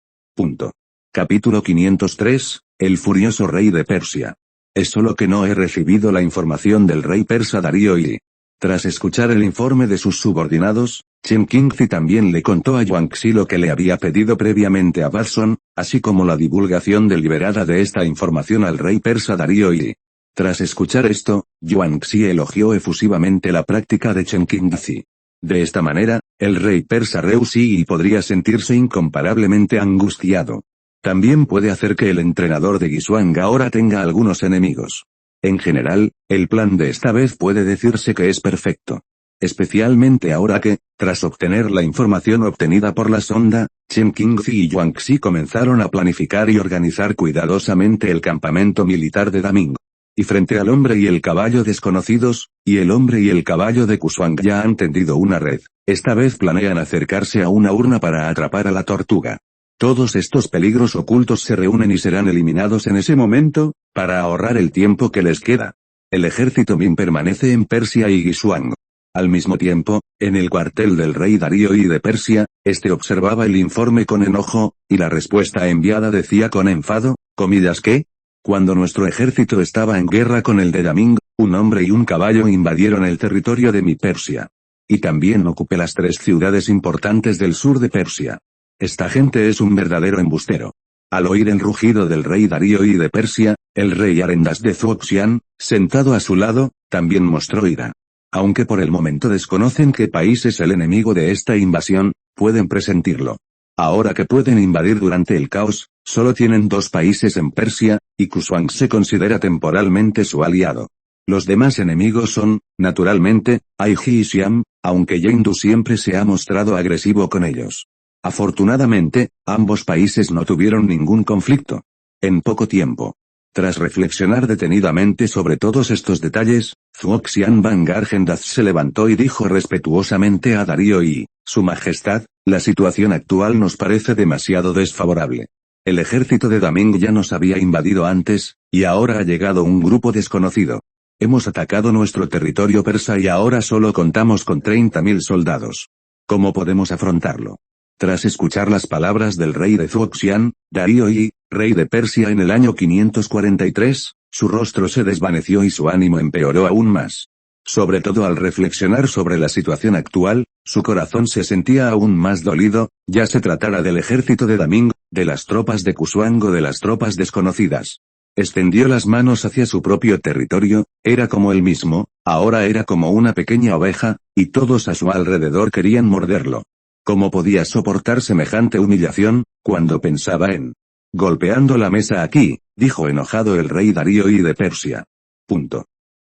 Capítulo 503, el furioso rey de Persia. Es solo que no he recibido la información del rey persa Darío I. Tras escuchar el informe de sus subordinados, Chen Qingzi también le contó a Yuanxi lo que le había pedido previamente a Watson, así como la divulgación deliberada de esta información al rey persa Darío I. Tras escuchar esto, Yuanxi elogió efusivamente la práctica de Chen Qingzi. De esta manera, el rey persa Reu Si podría sentirse incomparablemente angustiado. También puede hacer que el entrenador de Kusuang ahora tenga algunos enemigos. En general, el plan de esta vez puede decirse que es perfecto. Especialmente ahora que, tras obtener la información obtenida por la sonda, Chen Qingzi y Yuanxi comenzaron a planificar y organizar cuidadosamente el campamento militar de Daming. Y frente al hombre y el caballo desconocidos, y el hombre y el caballo de Kusuang ya han tendido una red, esta vez planean acercarse a una urna para atrapar a la tortuga. Todos estos peligros ocultos se reúnen y serán eliminados en ese momento, para ahorrar el tiempo que les queda. El ejército Min permanece en Persia y Kusuang. Al mismo tiempo, en el cuartel del rey Darío I de Persia, este observaba el informe con enojo, y la respuesta enviada decía con enfado, ¿comidas qué? Cuando nuestro ejército estaba en guerra con el de Daming, un hombre y un caballo invadieron el territorio de mi Persia. Y también ocupé las 3 ciudades importantes del sur de Persia. Esta gente es un verdadero embustero. Al oír el rugido del rey Darío I de Persia, el rey Arendas de Zuoxian, sentado a su lado, también mostró ira. Aunque por el momento desconocen qué país es el enemigo de esta invasión, pueden presentirlo. Ahora que pueden invadir durante el caos, solo tienen 2 países en Persia, y Kusuang se considera temporalmente su aliado. Los demás enemigos son, naturalmente, Aiji y Siam, aunque Yendu siempre se ha mostrado agresivo con ellos. Afortunadamente, ambos países no tuvieron ningún conflicto. En poco tiempo. Tras reflexionar detenidamente sobre todos estos detalles, Zuoxian Van Argendath se levantó y dijo respetuosamente a Darío y, Su Majestad, la situación actual nos parece demasiado desfavorable. El ejército de Daming ya nos había invadido antes, y ahora ha llegado un grupo desconocido. Hemos atacado nuestro territorio persa y ahora solo contamos con 30.000 soldados. ¿Cómo podemos afrontarlo? Tras escuchar las palabras del rey de Zuoxian, Darío I, rey de Persia en el año 543, su rostro se desvaneció y su ánimo empeoró aún más. Sobre todo al reflexionar sobre la situación actual, su corazón se sentía aún más dolido, ya se tratara del ejército de Daming, de las tropas de Kusuang o de las tropas desconocidas. Extendió las manos hacia su propio territorio, era como él mismo, ahora era como una pequeña oveja, y todos a su alrededor querían morderlo. ¿Cómo podía soportar semejante humillación, cuando pensaba en golpeando la mesa aquí? Dijo enojado el rey Darío I de Persia.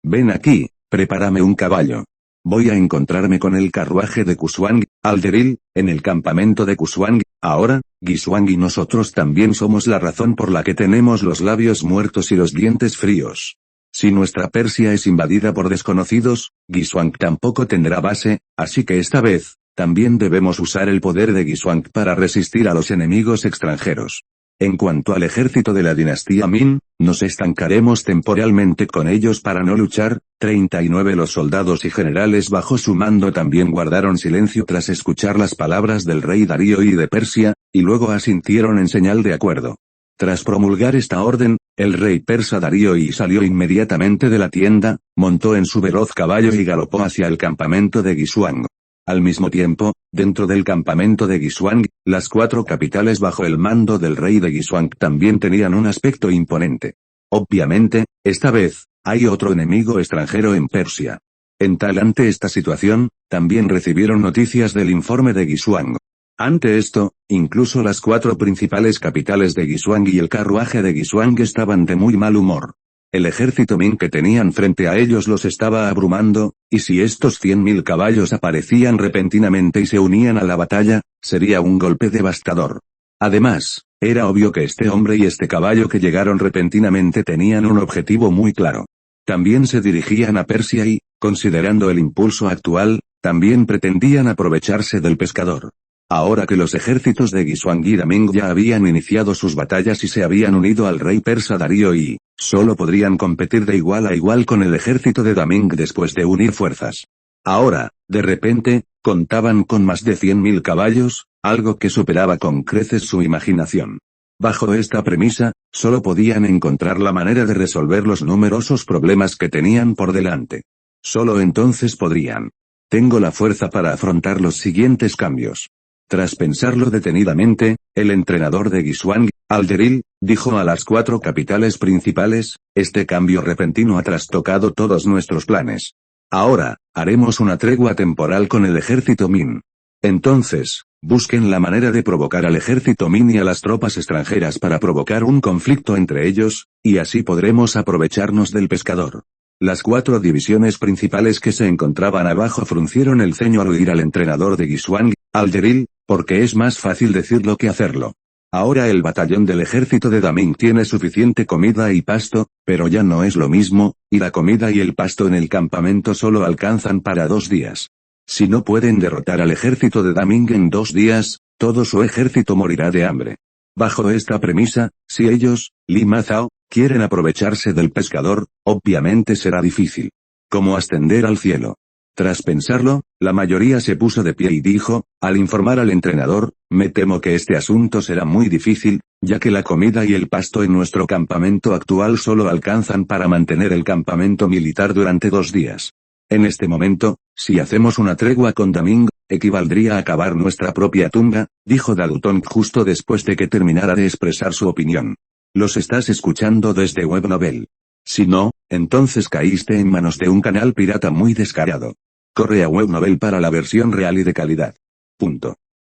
Ven aquí, prepárame un caballo. Voy a encontrarme con el carruaje de Kusuang, Alderil, en el campamento de Kusuang. Ahora, Gisuang y nosotros también somos la razón por la que tenemos los labios muertos y los dientes fríos. Si nuestra Persia es invadida por desconocidos, Gisuang tampoco tendrá base, así que esta vez, también debemos usar el poder de Gisuang para resistir a los enemigos extranjeros. En cuanto al ejército de la dinastía Min, nos estancaremos temporalmente con ellos para no luchar. 39 Los soldados y generales bajo su mando también guardaron silencio tras escuchar las palabras del rey Darío I de Persia, y luego asintieron en señal de acuerdo. Tras promulgar esta orden, el rey persa Darío I salió inmediatamente de la tienda, montó en su veloz caballo y galopó hacia el campamento de Gisuang. Al mismo tiempo, dentro del campamento de Gisuang, las 4 capitales bajo el mando del rey de Gisuang también tenían un aspecto imponente. Obviamente, esta vez, hay otro enemigo extranjero en Persia. Ante esta situación, también recibieron noticias del informe de Gisuang. Ante esto, incluso las 4 principales capitales de Gisuang y el carruaje de Gisuang estaban de muy mal humor. El ejército Min que tenían frente a ellos los estaba abrumando, y si estos 100.000 caballos aparecían repentinamente y se unían a la batalla, sería un golpe devastador. Además, era obvio que este hombre y este caballo que llegaron repentinamente tenían un objetivo muy claro. También se dirigían a Persia y, considerando el impulso actual, también pretendían aprovecharse del pescador. Ahora que los ejércitos de Gisuang y Daming ya habían iniciado sus batallas y se habían unido al rey persa Darío I, solo podrían competir de igual a igual con el ejército de Daming después de unir fuerzas. Ahora, de repente, contaban con más de 100.000 caballos, algo que superaba con creces su imaginación. Bajo esta premisa, solo podían encontrar la manera de resolver los numerosos problemas que tenían por delante. Solo entonces podrían. Tengo la fuerza para afrontar los siguientes cambios. Tras pensarlo detenidamente, el entrenador de Gisuang, Alderil, dijo a las 4 capitales principales, este cambio repentino ha trastocado todos nuestros planes. Ahora, haremos una tregua temporal con el ejército Min. Entonces, busquen la manera de provocar al ejército Min y a las tropas extranjeras para provocar un conflicto entre ellos, y así podremos aprovecharnos del pescador. Las 4 divisiones principales que se encontraban abajo fruncieron el ceño al oír al entrenador de Gisuang, Alderil, porque es más fácil decirlo que hacerlo. Ahora el batallón del ejército de Daming tiene suficiente comida y pasto, pero ya no es lo mismo, y la comida y el pasto en el campamento solo alcanzan para 2 días. Si no pueden derrotar al ejército de Daming en 2 días, todo su ejército morirá de hambre. Bajo esta premisa, si ellos, Lima Zhao, quieren aprovecharse del pescador, obviamente será difícil. ¿Cómo ascender al cielo? Tras pensarlo, la mayoría se puso de pie y dijo, al informar al entrenador, me temo que este asunto será muy difícil, ya que la comida y el pasto en nuestro campamento actual solo alcanzan para mantener el campamento militar durante 2 días. En este momento, si hacemos una tregua con Daming, equivaldría a cavar nuestra propia tumba, dijo Dalutong justo después de que terminara de expresar su opinión. Los estás escuchando desde Webnovel. Si no, entonces caíste en manos de un canal pirata muy descarado. Corre a Webnovel para la versión real y de calidad.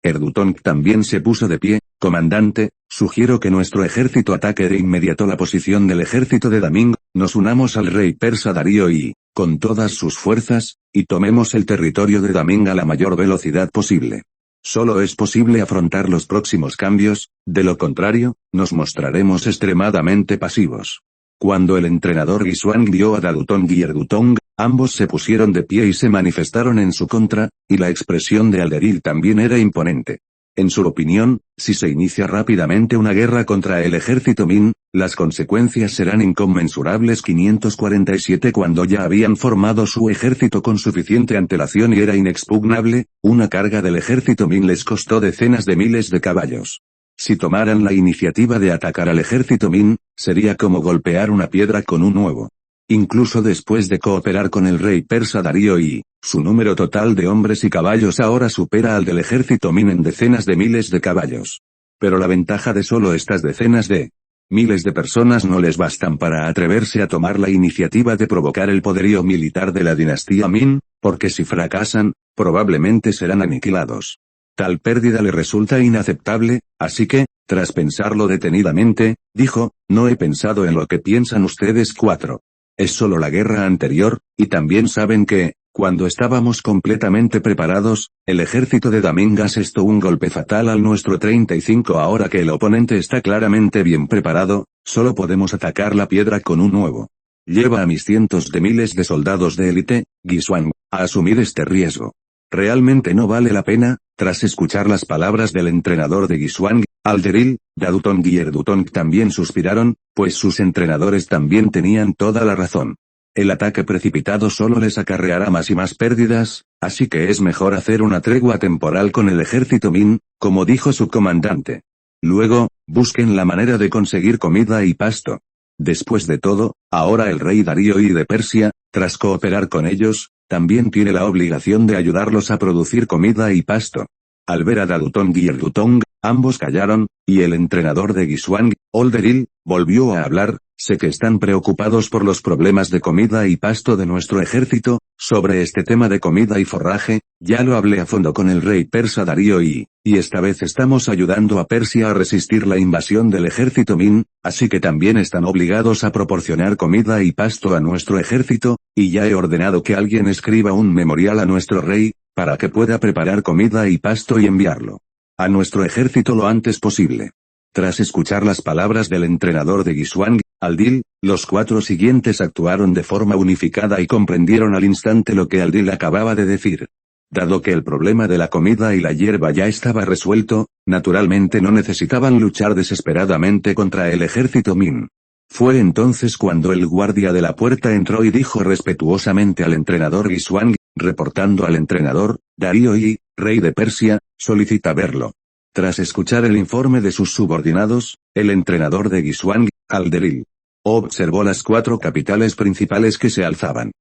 Erdutong también se puso de pie, comandante, sugiero que nuestro ejército ataque de inmediato la posición del ejército de Daming, nos unamos al rey persa Darío y, con todas sus fuerzas, y tomemos el territorio de Daming a la mayor velocidad posible. Solo es posible afrontar los próximos cambios, de lo contrario, nos mostraremos extremadamente pasivos. Cuando el entrenador Gisuang vio a Dalutong y Erdutong, Ambos se pusieron de pie y se manifestaron en su contra, y la expresión de Alderil también era imponente. En su opinión, si se inicia rápidamente una guerra contra el ejército Min, las consecuencias serán inconmensurables. 547 Cuando ya habían formado su ejército con suficiente antelación y era inexpugnable, una carga del ejército Min les costó decenas de miles de caballos. Si tomaran la iniciativa de atacar al ejército Min, sería como golpear una piedra con un huevo. Incluso después de cooperar con el rey persa Darío y, su número total de hombres y caballos ahora supera al del ejército Min en decenas de miles de caballos. Pero la ventaja de solo estas decenas de miles de personas no les bastan para atreverse a tomar la iniciativa de provocar el poderío militar de la dinastía Min, porque si fracasan, probablemente serán aniquilados. Tal pérdida le resulta inaceptable, así que, tras pensarlo detenidamente, dijo, no he pensado en lo que piensan ustedes cuatro. Es solo la guerra anterior, y también saben que, cuando estábamos completamente preparados, el ejército de Damin asestó un golpe fatal al nuestro 35. Ahora que el oponente está claramente bien preparado, solo podemos atacar la piedra con un huevo. Lleva a mis cientos de miles de soldados de élite, Guisuang, a asumir este riesgo. Realmente no vale la pena. Tras escuchar las palabras del entrenador de Guisuang, Alderil, Dadutong y Erdutong también suspiraron, pues sus entrenadores también tenían toda la razón. El ataque precipitado solo les acarreará más y más pérdidas, así que es mejor hacer una tregua temporal con el ejército Min, como dijo su comandante. Luego, busquen la manera de conseguir comida y pasto. Después de todo, ahora el rey Darío I de Persia, tras cooperar con ellos, también tiene la obligación de ayudarlos a producir comida y pasto. Al ver a Dadutong y Erdutong, ambos callaron, y el entrenador de Guisuang, Alderil, volvió a hablar. Sé que están preocupados por los problemas de comida y pasto de nuestro ejército. Sobre este tema de comida y forraje, ya lo hablé a fondo con el rey persa Darío y esta vez estamos ayudando a Persia a resistir la invasión del ejército Min, así que también están obligados a proporcionar comida y pasto a nuestro ejército, y ya he ordenado que alguien escriba un memorial a nuestro rey, para que pueda preparar comida y pasto y enviarlo a nuestro ejército lo antes posible. Tras escuchar las palabras del entrenador de Guisuang, Aldil, los cuatro siguientes actuaron de forma unificada y comprendieron al instante lo que Aldil acababa de decir. Dado que el problema de la comida y la hierba ya estaba resuelto, naturalmente no necesitaban luchar desesperadamente contra el ejército Min. Fue entonces cuando el guardia de la puerta entró y dijo respetuosamente al entrenador Guisuang, reportando al entrenador, Darío I, rey de Persia, solicita verlo. Tras escuchar el informe de sus subordinados, el entrenador de Guisuang, Alderil, observó las cuatro capitales principales que se alzaban.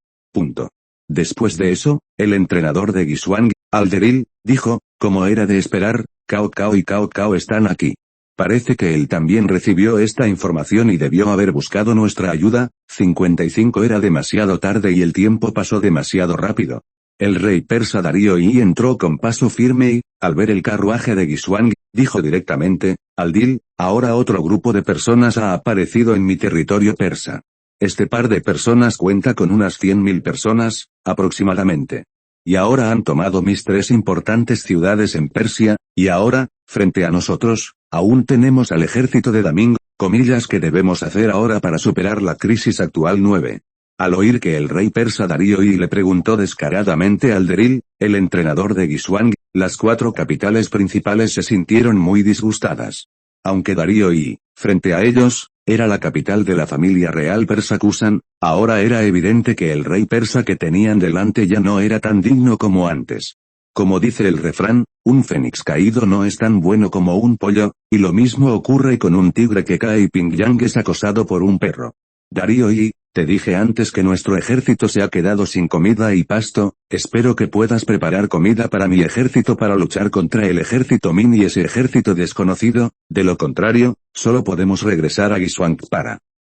Después de eso, el entrenador de Guisuang, Alderil, dijo, como era de esperar, Cao Cao y Cao Cao están aquí. Parece que él también recibió esta información y debió haber buscado nuestra ayuda. 55 Era demasiado tarde y el tiempo pasó demasiado rápido. El rey persa Darío I entró con paso firme y, al ver el carruaje de Guisuang, dijo directamente, Aldil, ahora otro grupo de personas ha aparecido en mi territorio persa. Este par de personas cuenta con unas 100.000 personas, aproximadamente. Y ahora han tomado mis tres importantes ciudades en Persia, y ahora, frente a nosotros, aún tenemos al ejército de Daming, ¿qué debemos hacer ahora para superar la crisis actual? 9. Al oír que el rey persa Darío I le preguntó descaradamente a Alderil, el entrenador de Guisuang, las cuatro capitales principales se sintieron muy disgustadas. Aunque Darío I, frente a ellos, era la capital de la familia real persa Kusan, ahora era evidente que el rey persa que tenían delante ya no era tan digno como antes. Como dice el refrán, un fénix caído no es tan bueno como un pollo, y lo mismo ocurre con un tigre que cae y Pingyang es acosado por un perro. Darío I, te dije antes que nuestro ejército se ha quedado sin comida y pasto, espero que puedas preparar comida para mi ejército para luchar contra el ejército Min y ese ejército desconocido, de lo contrario, solo podemos regresar a Guisuang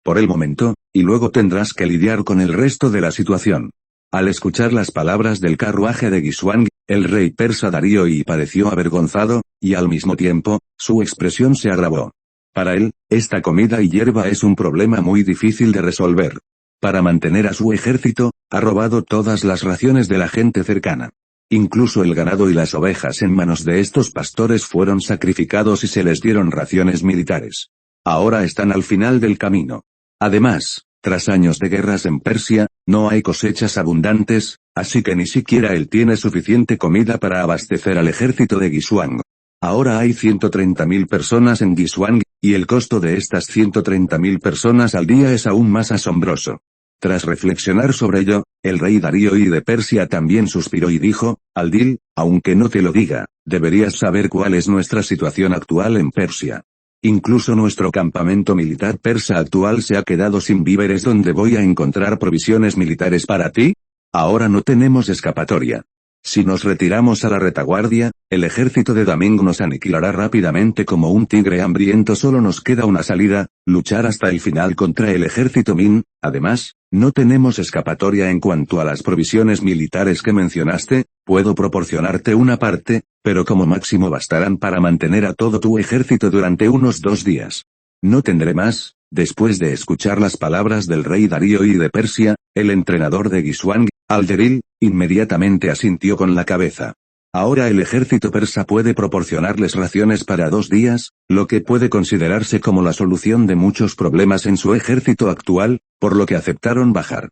por el momento, y luego tendrás que lidiar con el resto de la situación. Al escuchar las palabras del carruaje de Guisuang, el rey persa Darío I pareció avergonzado, y al mismo tiempo, su expresión se agravó. Para él, esta comida y hierba es un problema muy difícil de resolver. Para mantener a su ejército, ha robado todas las raciones de la gente cercana. Incluso el ganado y las ovejas en manos de estos pastores fueron sacrificados y se les dieron raciones militares. Ahora están al final del camino. Además, Tras años de guerras en Persia, no hay cosechas abundantes, así que ni siquiera él tiene suficiente comida para abastecer al ejército de Guizhuang. Ahora hay 130.000 personas en Guizhuang, y el costo de estas 130.000 personas al día es aún más asombroso. Tras reflexionar sobre ello, el rey Darío I de Persia también suspiró y dijo, Aldil, aunque no te lo diga, deberías saber cuál es nuestra situación actual en Persia. Incluso nuestro campamento militar persa actual se ha quedado sin víveres. ¿Dónde voy a encontrar provisiones militares para ti? Ahora no tenemos escapatoria. Si nos retiramos a la retaguardia, el ejército de Daming nos aniquilará rápidamente como un tigre hambriento. Solo nos queda una salida, luchar hasta el final contra el ejército Min. Además, no tenemos escapatoria en cuanto a las provisiones militares que mencionaste. Puedo proporcionarte una parte, pero como máximo bastarán para mantener a todo tu ejército durante unos 2 días. No tendré más. Después de escuchar las palabras del rey Darío I de Persia, el entrenador de Guizhuang, Alderil, inmediatamente asintió con la cabeza. Ahora el ejército persa puede proporcionarles raciones para 2 días, lo que puede considerarse como la solución de muchos problemas en su ejército actual, por lo que aceptaron bajar.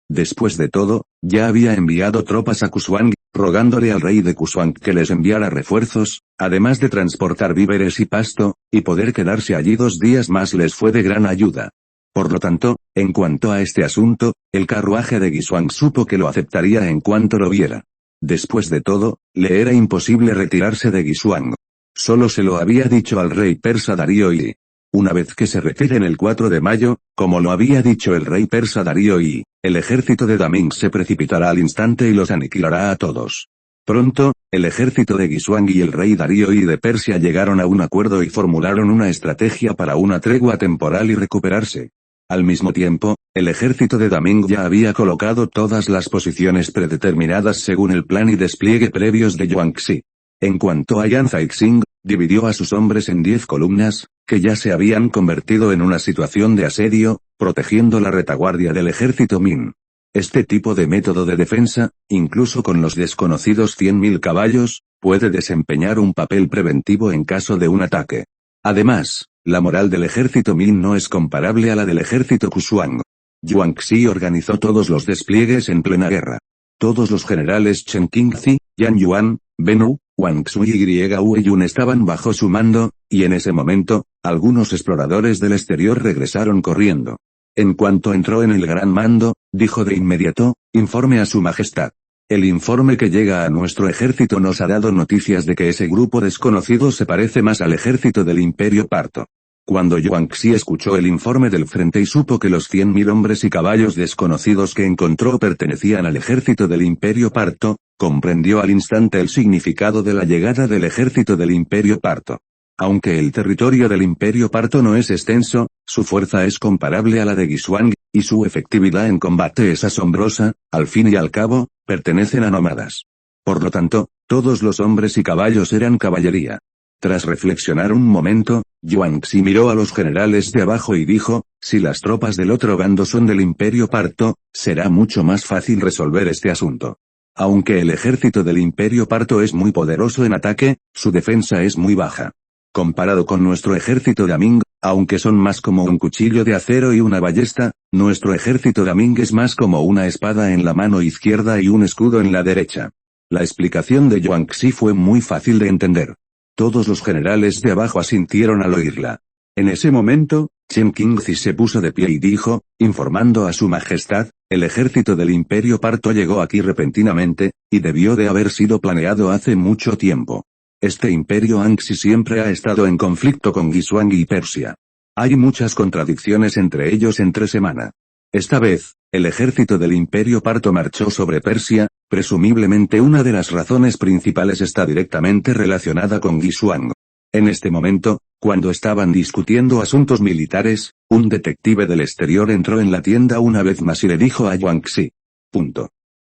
Después de todo, ya había enviado tropas a Kushuang, rogándole al rey de Kushuang que les enviara refuerzos, además de transportar víveres y pasto, y poder quedarse allí 2 días más les fue de gran ayuda. Por lo tanto, en cuanto a este asunto, el carruaje de Guizhuang supo que lo aceptaría en cuanto lo viera. Después de todo, le era imposible retirarse de Guizhuang. Solo se lo había dicho al rey persa Darío I. Una vez que se retiren el 4 de mayo, como lo había dicho el rey persa Darío I, el ejército de Daming se precipitará al instante y los aniquilará a todos. Pronto, el ejército de Guizhuang y el rey Darío I de Persia llegaron a un acuerdo y formularon una estrategia para una tregua temporal y recuperarse. Al mismo tiempo, el ejército de Daming ya había colocado todas las posiciones predeterminadas según el plan y despliegue previos de Yuanxi. En cuanto a Yan Caixing, dividió a sus hombres en 10 columnas, que ya se habían convertido en una situación de asedio, protegiendo la retaguardia del ejército Min. Este tipo de método de defensa, incluso con los desconocidos 100.000 caballos, puede desempeñar un papel preventivo en caso de un ataque. Además, la moral del ejército Min no es comparable a la del ejército Kushuang. Yuanxi organizó todos los despliegues en plena guerra. Todos los generales Chen Qingzi, Yan Yuan, Benu, Wang Xu y Wei Yun estaban bajo su mando, y en ese momento, algunos exploradores del exterior regresaron corriendo. En cuanto entró en el gran mando, dijo de inmediato, informe a su majestad. El informe que llega a nuestro ejército nos ha dado noticias de que ese grupo desconocido se parece más al ejército del Imperio Parto. Cuando Yuanxi escuchó el informe del frente y supo que los 100.000 hombres y caballos desconocidos que encontró pertenecían al ejército del Imperio Parto, comprendió al instante el significado de la llegada del ejército del Imperio Parto. Aunque el territorio del Imperio Parto no es extenso, su fuerza es comparable a la de Guizhuang, y su efectividad en combate es asombrosa. Al fin y al cabo, pertenecen a nómadas. Por lo tanto, todos los hombres y caballos eran caballería. Tras reflexionar un momento, Yuanxi miró a los generales de abajo y dijo, si las tropas del otro bando son del Imperio Parto, será mucho más fácil resolver este asunto. Aunque el ejército del Imperio Parto es muy poderoso en ataque, su defensa es muy baja. Comparado con nuestro ejército Daming, aunque son más como un cuchillo de acero y una ballesta, nuestro ejército Daming es más como una espada en la mano izquierda y un escudo en la derecha. La explicación de Yuanxi fue muy fácil de entender. Todos los generales de abajo asintieron al oírla. En ese momento, Chen Qingzi se puso de pie y dijo, informando a su majestad, el ejército del Imperio Parto llegó aquí repentinamente, y debió de haber sido planeado hace mucho tiempo. Este imperio Anxi siempre ha estado en conflicto con Guizhuang y Persia. Hay muchas contradicciones entre ellos entre semana. Esta vez, el ejército del Imperio Parto marchó sobre Persia, presumiblemente una de las razones principales está directamente relacionada con Guizhuang. En este momento, cuando estaban discutiendo asuntos militares, un detective del exterior entró en la tienda una vez más y le dijo a Yuanxi.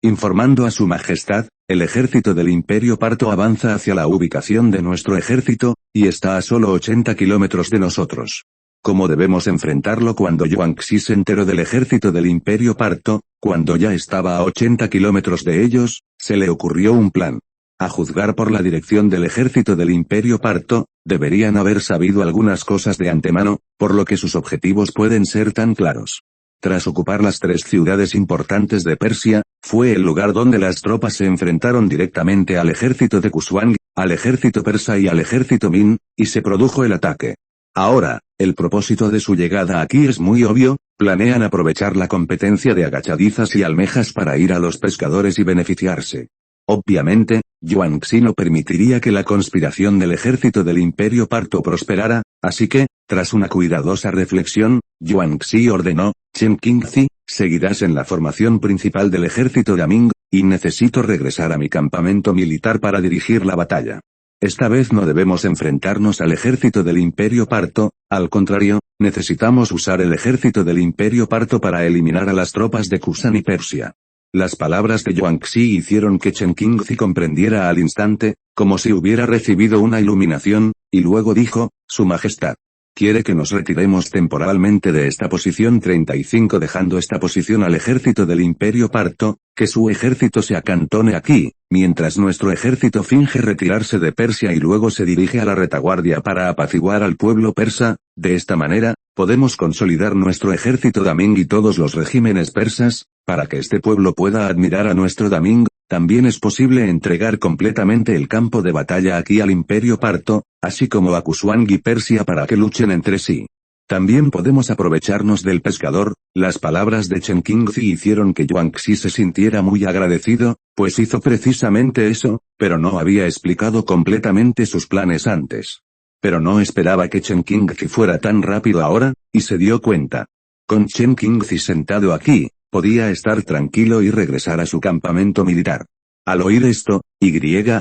Informando a su majestad, el ejército del Imperio Parto avanza hacia la ubicación de nuestro ejército, y está a solo 80 kilómetros de nosotros. ¿Cómo debemos enfrentarlo? Cuando Yuanxi se enteró del ejército del Imperio Parto, cuando ya estaba a 80 kilómetros de ellos, se le ocurrió un plan. A juzgar por la dirección del ejército del Imperio Parto, deberían haber sabido algunas cosas de antemano, por lo que sus objetivos pueden ser tan claros. tras ocupar las 3 ciudades importantes de Persia, fue el lugar donde las tropas se enfrentaron directamente al ejército de Kushang, al ejército persa y al ejército Min, y se produjo el ataque. Ahora, el propósito de su llegada aquí es muy obvio, planean aprovechar la competencia de agachadizas y almejas para ir a los pescadores y beneficiarse. Obviamente, Yuan Xi no permitiría que la conspiración del ejército del Imperio Parto prosperara, así que, tras una cuidadosa reflexión, Yuan Xi ordenó: Chen Qingzi, seguirás en la formación principal del ejército de Ming, y necesito regresar a mi campamento militar para dirigir la batalla. Esta vez no debemos enfrentarnos al ejército del Imperio Parto, al contrario, necesitamos usar el ejército del Imperio Parto para eliminar a las tropas de Kusan y Persia. Las palabras de Yuan Xi hicieron que Chen Qingzi comprendiera al instante, como si hubiera recibido una iluminación, y luego dijo: Su Majestad quiere que nos retiremos temporalmente de esta posición 35 dejando esta posición al ejército del Imperio Parto, que su ejército se acantone aquí, mientras nuestro ejército finge retirarse de Persia y luego se dirige a la retaguardia para apaciguar al pueblo persa. De esta manera, podemos consolidar nuestro ejército Daming y todos los regímenes persas, para que este pueblo pueda admirar a nuestro Daming. También es posible entregar completamente el campo de batalla aquí al Imperio Parto, así como a Kushang y Persia para que luchen entre sí. También podemos aprovecharnos del pescador. Las palabras de Chen Qingzi hicieron que Yuan Xi se sintiera muy agradecido, pues hizo precisamente eso, pero no había explicado completamente sus planes antes. Pero no esperaba que Chen Qingzi fuera tan rápido ahora, y se dio cuenta. Con Chen Qingzi sentado aquí, podía estar tranquilo y regresar a su campamento militar. Al oír esto,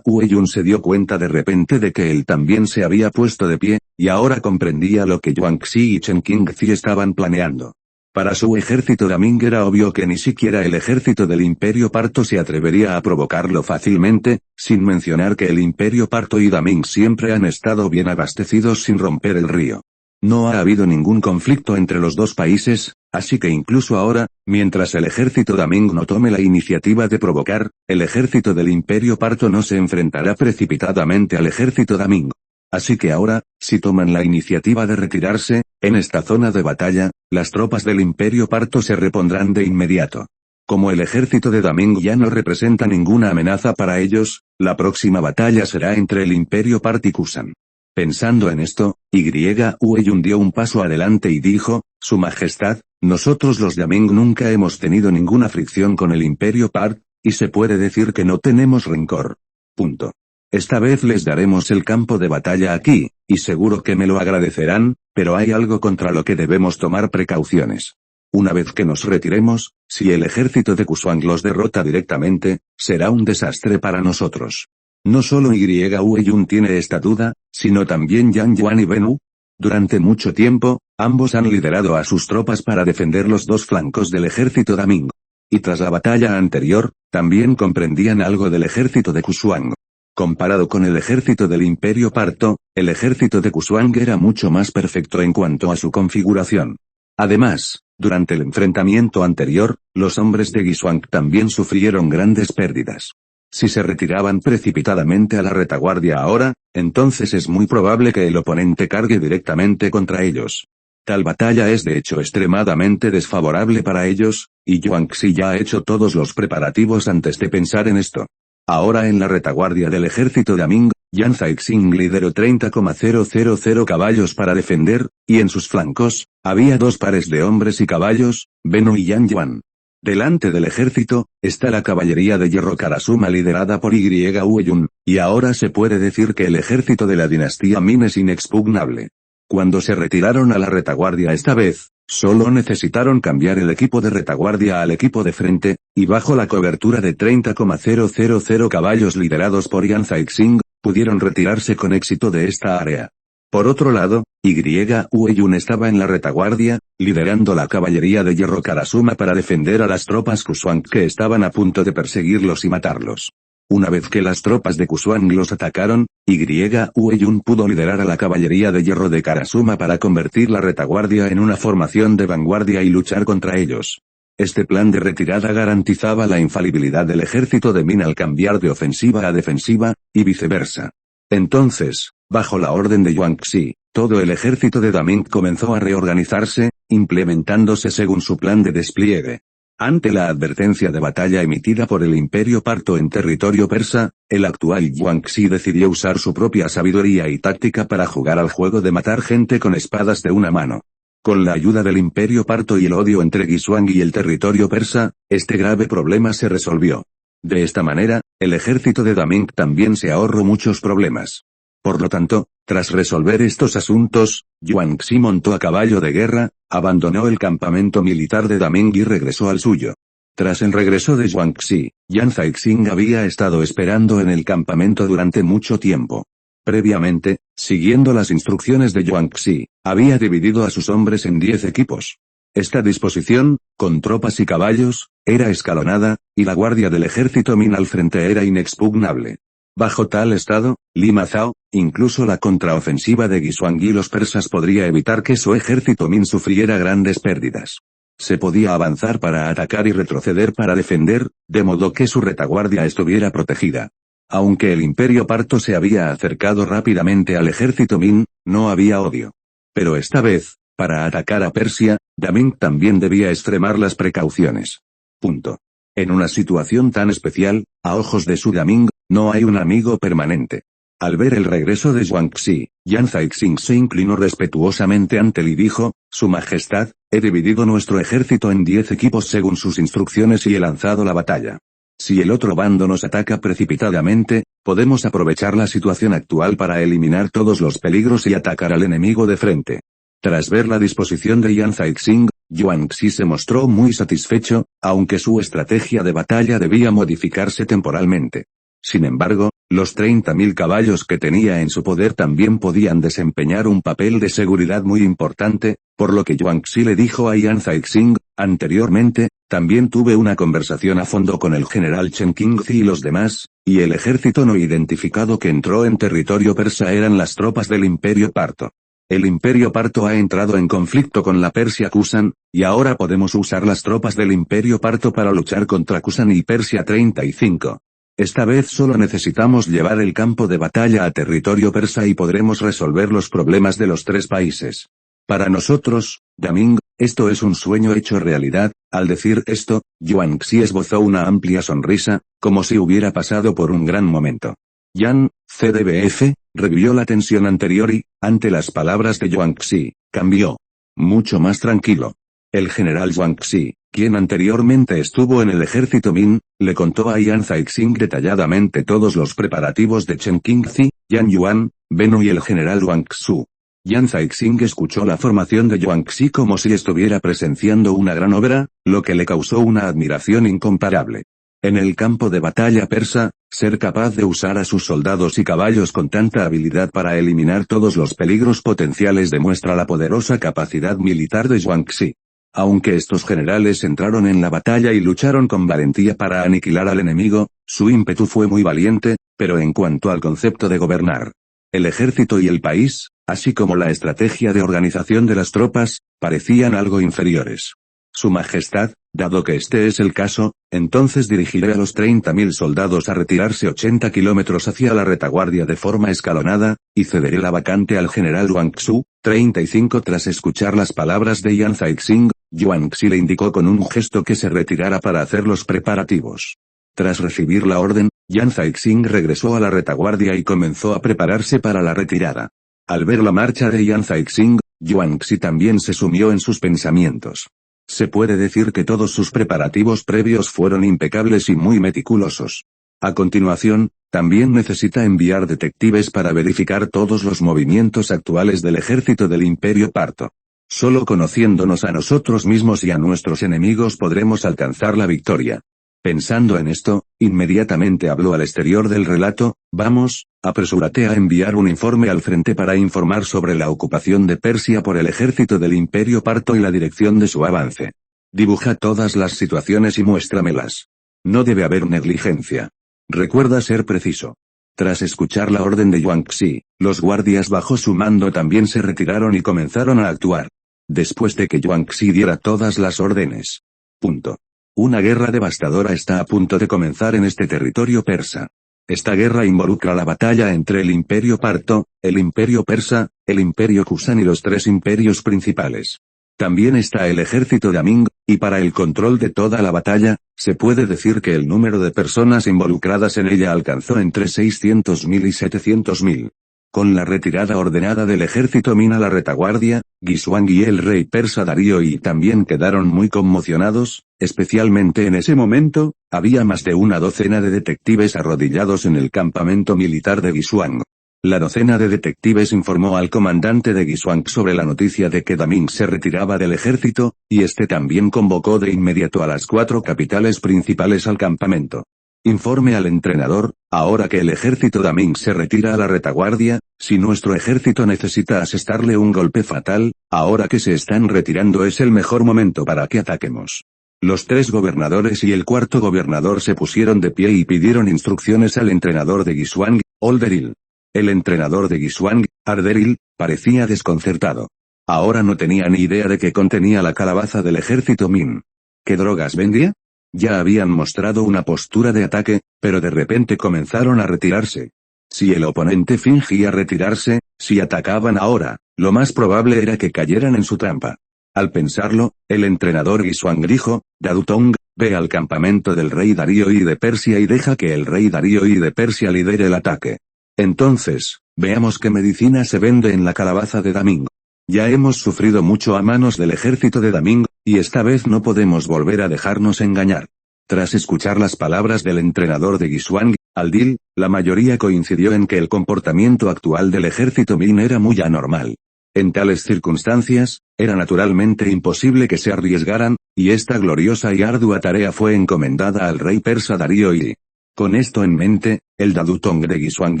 Hueyun se dio cuenta de repente de que él también se había puesto de pie, y ahora comprendía lo que Yuan Xi y Chen Qingzi estaban planeando. Para su ejército Daming era obvio que ni siquiera el ejército del Imperio Parto se atrevería a provocarlo fácilmente, sin mencionar que el Imperio Parto y Daming siempre han estado bien abastecidos sin romper el río. No ha habido ningún conflicto entre los dos países, así que incluso ahora, mientras el ejército Daming no tome la iniciativa de provocar, el ejército del Imperio Parto no se enfrentará precipitadamente al ejército Daming. Así que ahora, si toman la iniciativa de retirarse, en esta zona de batalla, las tropas del Imperio Parto se repondrán de inmediato. Como el ejército de Daming ya no representa ninguna amenaza para ellos, la próxima batalla será entre el Imperio Parto y Kusan. Pensando en esto, Hueyun dio un paso adelante y dijo: Su Majestad, nosotros los Daming nunca hemos tenido ninguna fricción con el Imperio Part, y se puede decir que no tenemos rencor. Punto. Esta vez les daremos el campo de batalla aquí, y seguro que me lo agradecerán, pero hay algo contra lo que debemos tomar precauciones. Una vez que nos retiremos, si el ejército de Kushang los derrota directamente, será un desastre para nosotros. No solo Hueyun tiene esta duda, sino también Yang Yuan y Bennu. Durante mucho tiempo, ambos han liderado a sus tropas para defender los dos flancos del ejército Daming. Y tras la batalla anterior, también comprendían algo del ejército de Kushang. Comparado con el ejército del Imperio Parto, el ejército de Kushang era mucho más perfecto en cuanto a su configuración. Además, durante el enfrentamiento anterior, los hombres de Xishuang también sufrieron grandes pérdidas. Si se retiraban precipitadamente a la retaguardia ahora, entonces es muy probable que el oponente cargue directamente contra ellos. Tal batalla es de hecho extremadamente desfavorable para ellos, y Yuan Xi ya ha hecho todos los preparativos antes de pensar en esto. Ahora en la retaguardia del ejército de Daming, Yan Caixing lideró 30,000 caballos para defender, y en sus flancos, había 2 pares de hombres y caballos, Bennu y Yang Yuan. Delante del ejército, está la caballería de hierro Karasuma liderada por Hueyun, y ahora se puede decir que el ejército de la dinastía Min es inexpugnable. Cuando se retiraron a la retaguardia esta vez, solo necesitaron cambiar el equipo de retaguardia al equipo de frente, y bajo la cobertura de 30,000 caballos liderados por Yan Caixing, pudieron retirarse con éxito de esta área. Por otro lado, Hueyun estaba en la retaguardia, liderando la caballería de hierro Karasuma para defender a las tropas Kushang que estaban a punto de perseguirlos y matarlos. Una vez que las tropas de Kushang los atacaron, Hueyun pudo liderar a la caballería de hierro de Karasuma para convertir la retaguardia en una formación de vanguardia y luchar contra ellos. Este plan de retirada garantizaba la infalibilidad del ejército de Min al cambiar de ofensiva a defensiva, y viceversa. Entonces, bajo la orden de Yuan Xi, Todo el ejército de Daming comenzó a reorganizarse, implementándose según su plan de despliegue. Ante la advertencia de batalla emitida por el Imperio Parto en territorio persa, el actual Yuanxi decidió usar su propia sabiduría y táctica para jugar al juego de matar gente con espadas de una mano. Con la ayuda del Imperio Parto y el odio entre Xishuang y el territorio persa, este grave problema se resolvió. De esta manera, el ejército de Daming también se ahorró muchos problemas. Por lo tanto, tras resolver estos asuntos, Yuanxi montó a caballo de guerra, abandonó el campamento militar de Daming y regresó al suyo. Tras el regreso de Yuanxi, Yan Caixing había estado esperando en el campamento durante mucho tiempo. Previamente, siguiendo las instrucciones de Yuanxi, había dividido a sus hombres en 10 equipos. Esta disposición, con tropas y caballos, era escalonada, y la guardia del ejército Min al frente era inexpugnable. Bajo tal estado, Lima Zhao, incluso la contraofensiva de Xishuang y los persas podría evitar que su ejército Min sufriera grandes pérdidas. Se podía avanzar para atacar y retroceder para defender, de modo que su retaguardia estuviera protegida. Aunque el Imperio Parto se había acercado rápidamente al ejército Min, no había odio. Pero esta vez, para atacar a Persia, Daming también debía extremar las precauciones. Punto. En una situación tan especial, a ojos de su Daming, no hay un amigo permanente. Al ver el regreso de Yuanxi, Yan Caixing se inclinó respetuosamente ante él y dijo, Su Majestad, he dividido nuestro ejército en 10 equipos según sus instrucciones y he lanzado la batalla. Si el otro bando nos ataca precipitadamente, podemos aprovechar la situación actual para eliminar todos los peligros y atacar al enemigo de frente. Tras ver la disposición de Yan Caixing, Yuanxi se mostró muy satisfecho, aunque su estrategia de batalla debía modificarse temporalmente. Sin embargo, los 30.000 caballos que tenía en su poder también podían desempeñar un papel de seguridad muy importante, por lo que Yuanxi le dijo a Yan Caixing, anteriormente, también tuve una conversación a fondo con el general Chen Qingzi y los demás, y el ejército no identificado que entró en territorio persa eran las tropas del Imperio Parto. El Imperio Parto ha entrado en conflicto con la Persia Kusan, y ahora podemos usar las tropas del Imperio Parto para luchar contra Kusan y Persia 35. Esta vez solo necesitamos llevar el campo de batalla a territorio persa y podremos resolver los problemas de los 3 países. Para nosotros, Daming, esto es un sueño hecho realidad. Al decir esto, Yuanxi esbozó una amplia sonrisa, como si hubiera pasado por un gran momento. Yan, CDBF, revivió la tensión anterior y, ante las palabras de Yuanxi, cambió. Mucho más tranquilo. El general Yuanxi, quien anteriormente estuvo en el ejército Min, le contó a Yan Caixing detalladamente todos los preparativos de Chen Qingzi, Yan Yuan, Benu y el general Wang Xu. Yan Caixing escuchó la formación de Yuanxi como si estuviera presenciando una gran obra, lo que le causó una admiración incomparable. En el campo de batalla persa, ser capaz de usar a sus soldados y caballos con tanta habilidad para eliminar todos los peligros potenciales demuestra la poderosa capacidad militar de Yuanxi. Aunque estos generales entraron en la batalla y lucharon con valentía para aniquilar al enemigo, su ímpetu fue muy valiente, pero en cuanto al concepto de gobernar el ejército y el país, así como la estrategia de organización de las tropas, parecían algo inferiores. Su Majestad, dado que este es el caso, entonces dirigiré a los 30.000 soldados a retirarse 80 kilómetros hacia la retaguardia de forma escalonada, y cederé la vacante al general Wang Xu, 35. Tras escuchar las palabras de Yan Caixing, Yuanxi le indicó con un gesto que se retirara para hacer los preparativos. Tras recibir la orden, Yan Caixing regresó a la retaguardia y comenzó a prepararse para la retirada. Al ver la marcha de Yan Caixing, Yuanxi también se sumió en sus pensamientos. Se puede decir que todos sus preparativos previos fueron impecables y muy meticulosos. A continuación, también necesita enviar detectives para verificar todos los movimientos actuales del ejército del Imperio Parto. Solo conociéndonos a nosotros mismos y a nuestros enemigos podremos alcanzar la victoria. Pensando en esto, inmediatamente habló al exterior del relato, vamos, apresúrate a enviar un informe al frente para informar sobre la ocupación de Persia por el ejército del Imperio Parto y la dirección de su avance. Dibuja todas las situaciones y muéstramelas. No debe haber negligencia. Recuerda ser preciso. Tras escuchar la orden de Yuanxi, los guardias bajo su mando también se retiraron y comenzaron a actuar. Después de que Yuanxi diera todas las órdenes. Punto. Una guerra devastadora está a punto de comenzar en este territorio persa. Esta guerra involucra la batalla entre el Imperio Parto, el Imperio Persa, el Imperio Kusan y los 3 imperios principales. También está el ejército de Ming, y para el control de toda la batalla, se puede decir que el número de personas involucradas en ella alcanzó entre 600.000 y 700.000. Con la retirada ordenada del ejército Min a la retaguardia, Guizhuang y el rey persa Darío y también quedaron muy conmocionados, especialmente en ese momento, había más de una docena de detectives arrodillados en el campamento militar de Guizhuang. La docena de detectives informó al comandante de Guizhuang sobre la noticia de que Daming se retiraba del ejército, y este también convocó de inmediato a las 4 capitales principales al campamento. Informe al entrenador, ahora que el ejército Daming se retira a la retaguardia, si nuestro ejército necesita asestarle un golpe fatal, ahora que se están retirando es el mejor momento para que ataquemos. Los 3 gobernadores y el 4.º gobernador se pusieron de pie y pidieron instrucciones al entrenador de Guizhuang, Olderil. El entrenador de Guizhuang, Arderil, parecía desconcertado. Ahora no tenía ni idea de qué contenía la calabaza del ejército Min. ¿Qué drogas vendía? Ya habían mostrado una postura de ataque, pero de repente comenzaron a retirarse. Si el oponente fingía retirarse, si atacaban ahora, lo más probable era que cayeran en su trampa. Al pensarlo, el entrenador Guizhuang dijo, Dadutong, ve al campamento del rey Darío I de Persia y deja que el rey Darío I de Persia lidere el ataque. Entonces, veamos qué medicina se vende en la calabaza de Daming. Ya hemos sufrido mucho a manos del ejército de Daming, y esta vez no podemos volver a dejarnos engañar. Tras escuchar las palabras del entrenador de Guizhuang, Aldil, la mayoría coincidió en que el comportamiento actual del ejército Min era muy anormal. En tales circunstancias, era naturalmente imposible que se arriesgaran, y esta gloriosa y ardua tarea fue encomendada al rey persa Darío I. Con esto en mente, el Dadutong de Guizhuang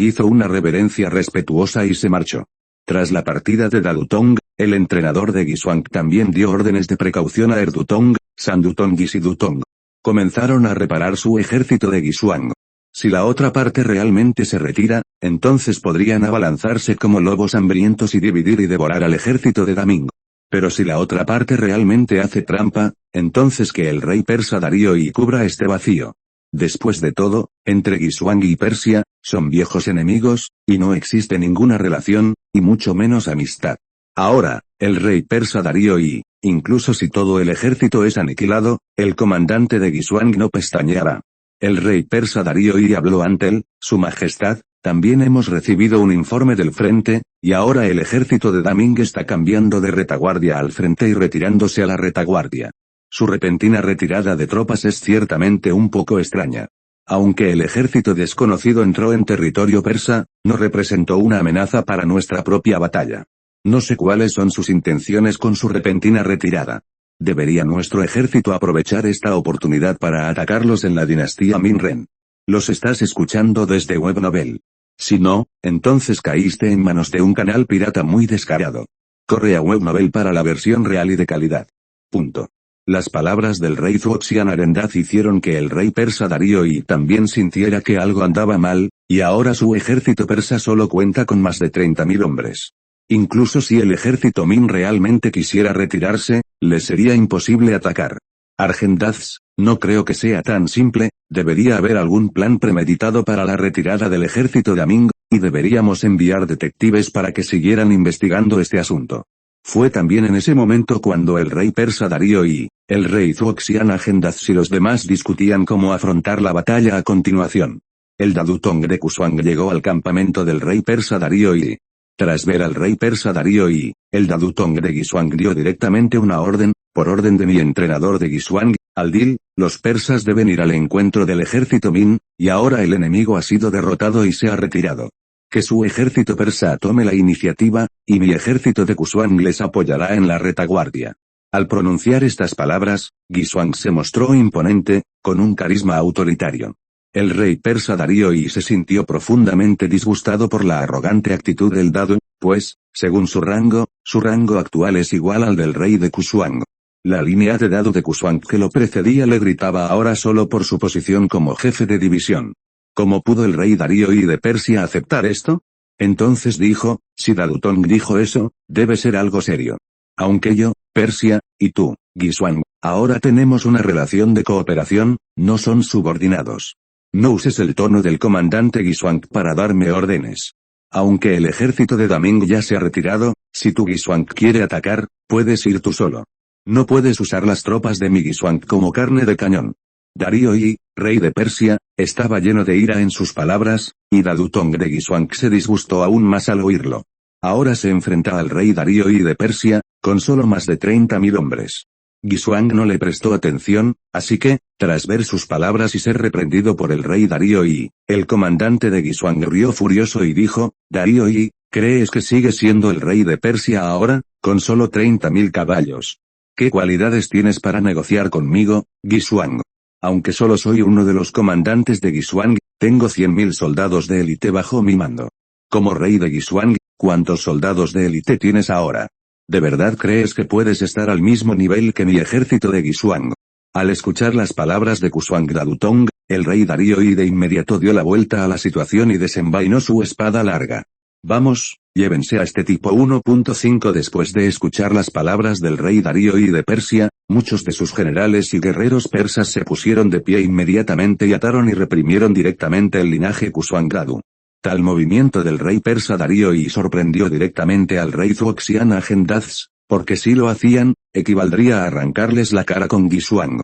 hizo una reverencia respetuosa y se marchó. Tras la partida de Dadutong, el entrenador de Guizhuang también dio órdenes de precaución a Erdutong, Sandutong y Sidutong. Comenzaron a reparar su ejército de Guizhuang. Si la otra parte realmente se retira, entonces podrían abalanzarse como lobos hambrientos y dividir y devorar al ejército de Daming. Pero si la otra parte realmente hace trampa, entonces que el rey persa Darío I cubra este vacío. Después de todo, entre Guizhuang y Persia, son viejos enemigos, y no existe ninguna relación, y mucho menos amistad. Ahora, el rey persa Darío I, incluso si todo el ejército es aniquilado, el comandante de Guizhuang no pestañeará. El rey persa Darío I habló ante él, Su Majestad, también hemos recibido un informe del frente, y ahora el ejército de Daming está cambiando de retaguardia al frente y retirándose a la retaguardia. Su repentina retirada de tropas es ciertamente un poco extraña. Aunque el ejército desconocido entró en territorio persa, no representó una amenaza para nuestra propia batalla. No sé cuáles son sus intenciones con su repentina retirada. ¿Debería nuestro ejército aprovechar esta oportunidad para atacarlos en la dinastía Minren? Los estás escuchando desde Webnovel. Si no, entonces caíste en manos de un canal pirata muy descarado. Corre a Webnovel para la versión real y de calidad. Punto. Las palabras del rey Zuoxian Arendaz hicieron que el rey persa Darío I también sintiera que algo andaba mal, y ahora su ejército persa solo cuenta con más de 30.000 hombres. Incluso si el ejército Min realmente quisiera retirarse, le sería imposible atacar. Argendaz, no creo que sea tan simple, debería haber algún plan premeditado para la retirada del ejército de Aming, y deberíamos enviar detectives para que siguieran investigando este asunto. Fue también en ese momento cuando el rey persa Darío I, el rey Zuoxian Argendaz y los demás discutían cómo afrontar la batalla a continuación. El Dadutong de Guizhuang llegó al campamento del rey persa Darío I. Tras ver al rey persa Darío I, el Dadutong de Guizhuang dio directamente una orden, por orden de mi entrenador de Guizhuang, Aldil, los persas deben ir al encuentro del ejército Min, y ahora el enemigo ha sido derrotado y se ha retirado. Que su ejército persa tome la iniciativa, y mi ejército de Guizhuang les apoyará en la retaguardia. Al pronunciar estas palabras, Guizhuang se mostró imponente, con un carisma autoritario. El rey persa Darío I se sintió profundamente disgustado por la arrogante actitud del Dadu, pues, según su rango actual es igual al del rey de Guizhuang. La línea de Dadu de Guizhuang que lo precedía le gritaba ahora solo por su posición como jefe de división. ¿Cómo pudo el rey Darío I de Persia aceptar esto? Entonces dijo, si Dadutong dijo eso, debe ser algo serio. Aunque yo, Persia, y tú, Guizhuang, ahora tenemos una relación de cooperación, no son subordinados. No uses el tono del comandante Guizhuang para darme órdenes. Aunque el ejército de Daming ya se ha retirado, si tu Giswang quiere atacar, puedes ir tú solo. No puedes usar las tropas de mi Giswang como carne de cañón. Darío Yi, rey de Persia, estaba lleno de ira en sus palabras, y Dadutong de Giswang se disgustó aún más al oírlo. Ahora se enfrenta al rey Darío Yi de Persia, con solo más de 30.000 hombres. Giswang no le prestó atención, así que, tras ver sus palabras y ser reprendido por el rey Darío Yi, el comandante de Giswang rió furioso y dijo, Darío Yi, ¿crees que sigue siendo el rey de Persia ahora, con solo 30.000 caballos? ¿Qué cualidades tienes para negociar conmigo, Giswang? Aunque solo soy uno de los comandantes de Giswang, tengo 100.000 soldados de élite bajo mi mando. Como rey de Giswang, ¿cuántos soldados de élite tienes ahora? ¿De verdad crees que puedes estar al mismo nivel que mi ejército de Giswang? Al escuchar las palabras de Kuswang Dadutong, el rey Darío Yi de inmediato dio la vuelta a la situación y desenvainó su espada larga. Vamos, llévense a este tipo 1.5. Después de escuchar las palabras del rey Darío Yi de Persia, muchos de sus generales y guerreros persas se pusieron de pie inmediatamente y ataron y reprimieron directamente el linaje Kuswang Dadu. Tal movimiento del rey persa Darío Yi sorprendió directamente al rey Zuoxian Agendaz, porque si lo hacían, equivaldría a arrancarles la cara con Giswang.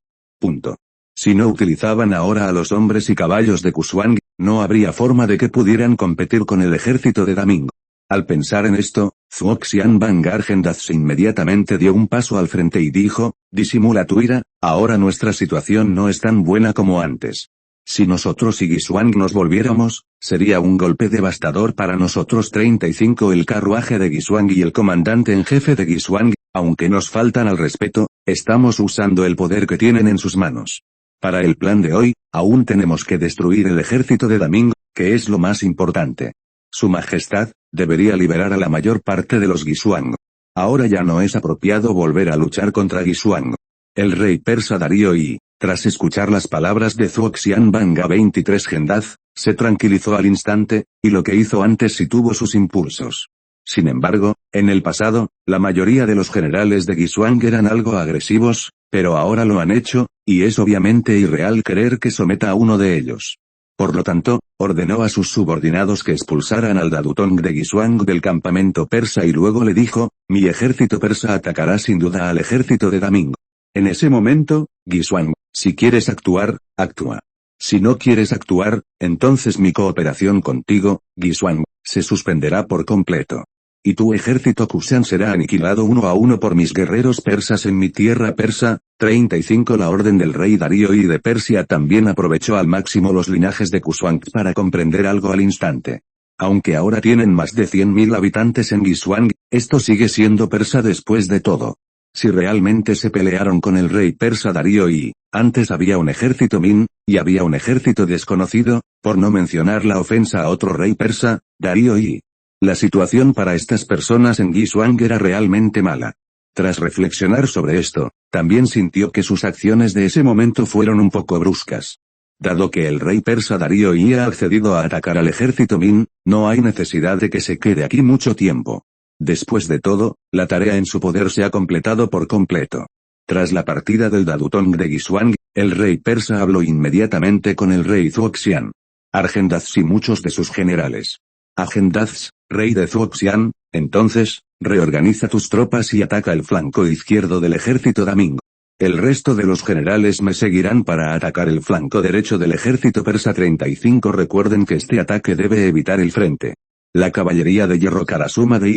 Si no utilizaban ahora a los hombres y caballos de Kuswang, no habría forma de que pudieran competir con el ejército de Daming. Al pensar en esto, Zuoxian Agendaz inmediatamente dio un paso al frente y dijo, disimula tu ira, ahora nuestra situación no es tan buena como antes. Si nosotros y Giswang nos volviéramos, sería un golpe devastador para nosotros 35. El carruaje de Giswang y el comandante en jefe de Giswang, aunque nos faltan al respeto, estamos usando el poder que tienen en sus manos. Para el plan de hoy, aún tenemos que destruir el ejército de Daming, que es lo más importante. Su Majestad, debería liberar a la mayor parte de los Giswang. Ahora ya no es apropiado volver a luchar contra Giswang. El rey persa Darío Yi, tras escuchar las palabras de Zuoxian Banga 23 Gendaz, se tranquilizó al instante, y lo que hizo antes sí tuvo sus impulsos. Sin embargo, en el pasado, la mayoría de los generales de Giswang eran algo agresivos, pero ahora lo han hecho, y es obviamente irreal querer que someta a uno de ellos. Por lo tanto, ordenó a sus subordinados que expulsaran al Dadutong de Giswang del campamento persa y luego le dijo, mi ejército persa atacará sin duda al ejército de Daming. En ese momento, Giswang, si quieres actuar, actúa. Si no quieres actuar, entonces mi cooperación contigo, Giswang, se suspenderá por completo. Y tu ejército Kushan será aniquilado 1 a 1 por mis guerreros persas en mi tierra persa. 35. La orden del rey Darío Yi de Persia también aprovechó al máximo los linajes de Kuswang para comprender algo al instante. Aunque ahora tienen más de 100.000 habitantes en Giswang, esto sigue siendo persa después de todo. Si realmente se pelearon con el rey persa Darío Yi, antes había un ejército Min, y había un ejército desconocido, por no mencionar la ofensa a otro rey persa, Darío Yi. La situación para estas personas en Giswang era realmente mala. Tras reflexionar sobre esto, también sintió que sus acciones de ese momento fueron un poco bruscas. Dado que el rey persa Darío Yi ha accedido a atacar al ejército Min, no hay necesidad de que se quede aquí mucho tiempo. Después de todo, la tarea en su poder se ha completado por completo. Tras la partida del Dadutong de Giswang, el rey persa habló inmediatamente con el rey Zuoxian Agendaz y muchos de sus generales. Agendaz, rey de Zuoxian, entonces, reorganiza tus tropas y ataca el flanco izquierdo del ejército Daming. El resto de los generales me seguirán para atacar el flanco derecho del ejército persa 35. Recuerden que este ataque debe evitar el frente. La caballería de hierro Karasuma de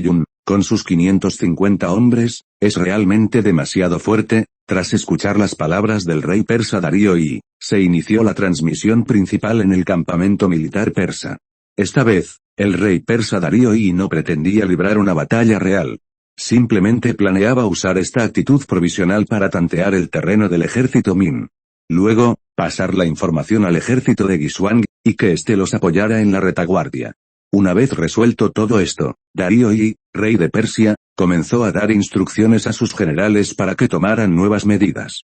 Yun, con sus 550 hombres, es realmente demasiado fuerte. Tras escuchar las palabras del rey persa Darío Yi, se inició la transmisión principal en el campamento militar persa. Esta vez, el rey persa Darío Yi no pretendía librar una batalla real. Simplemente planeaba usar esta actitud provisional para tantear el terreno del ejército Min. Luego, pasar la información al ejército de Giswang, y que éste los apoyara en la retaguardia. Una vez resuelto todo esto, Darío Yi, rey de Persia, comenzó a dar instrucciones a sus generales para que tomaran nuevas medidas.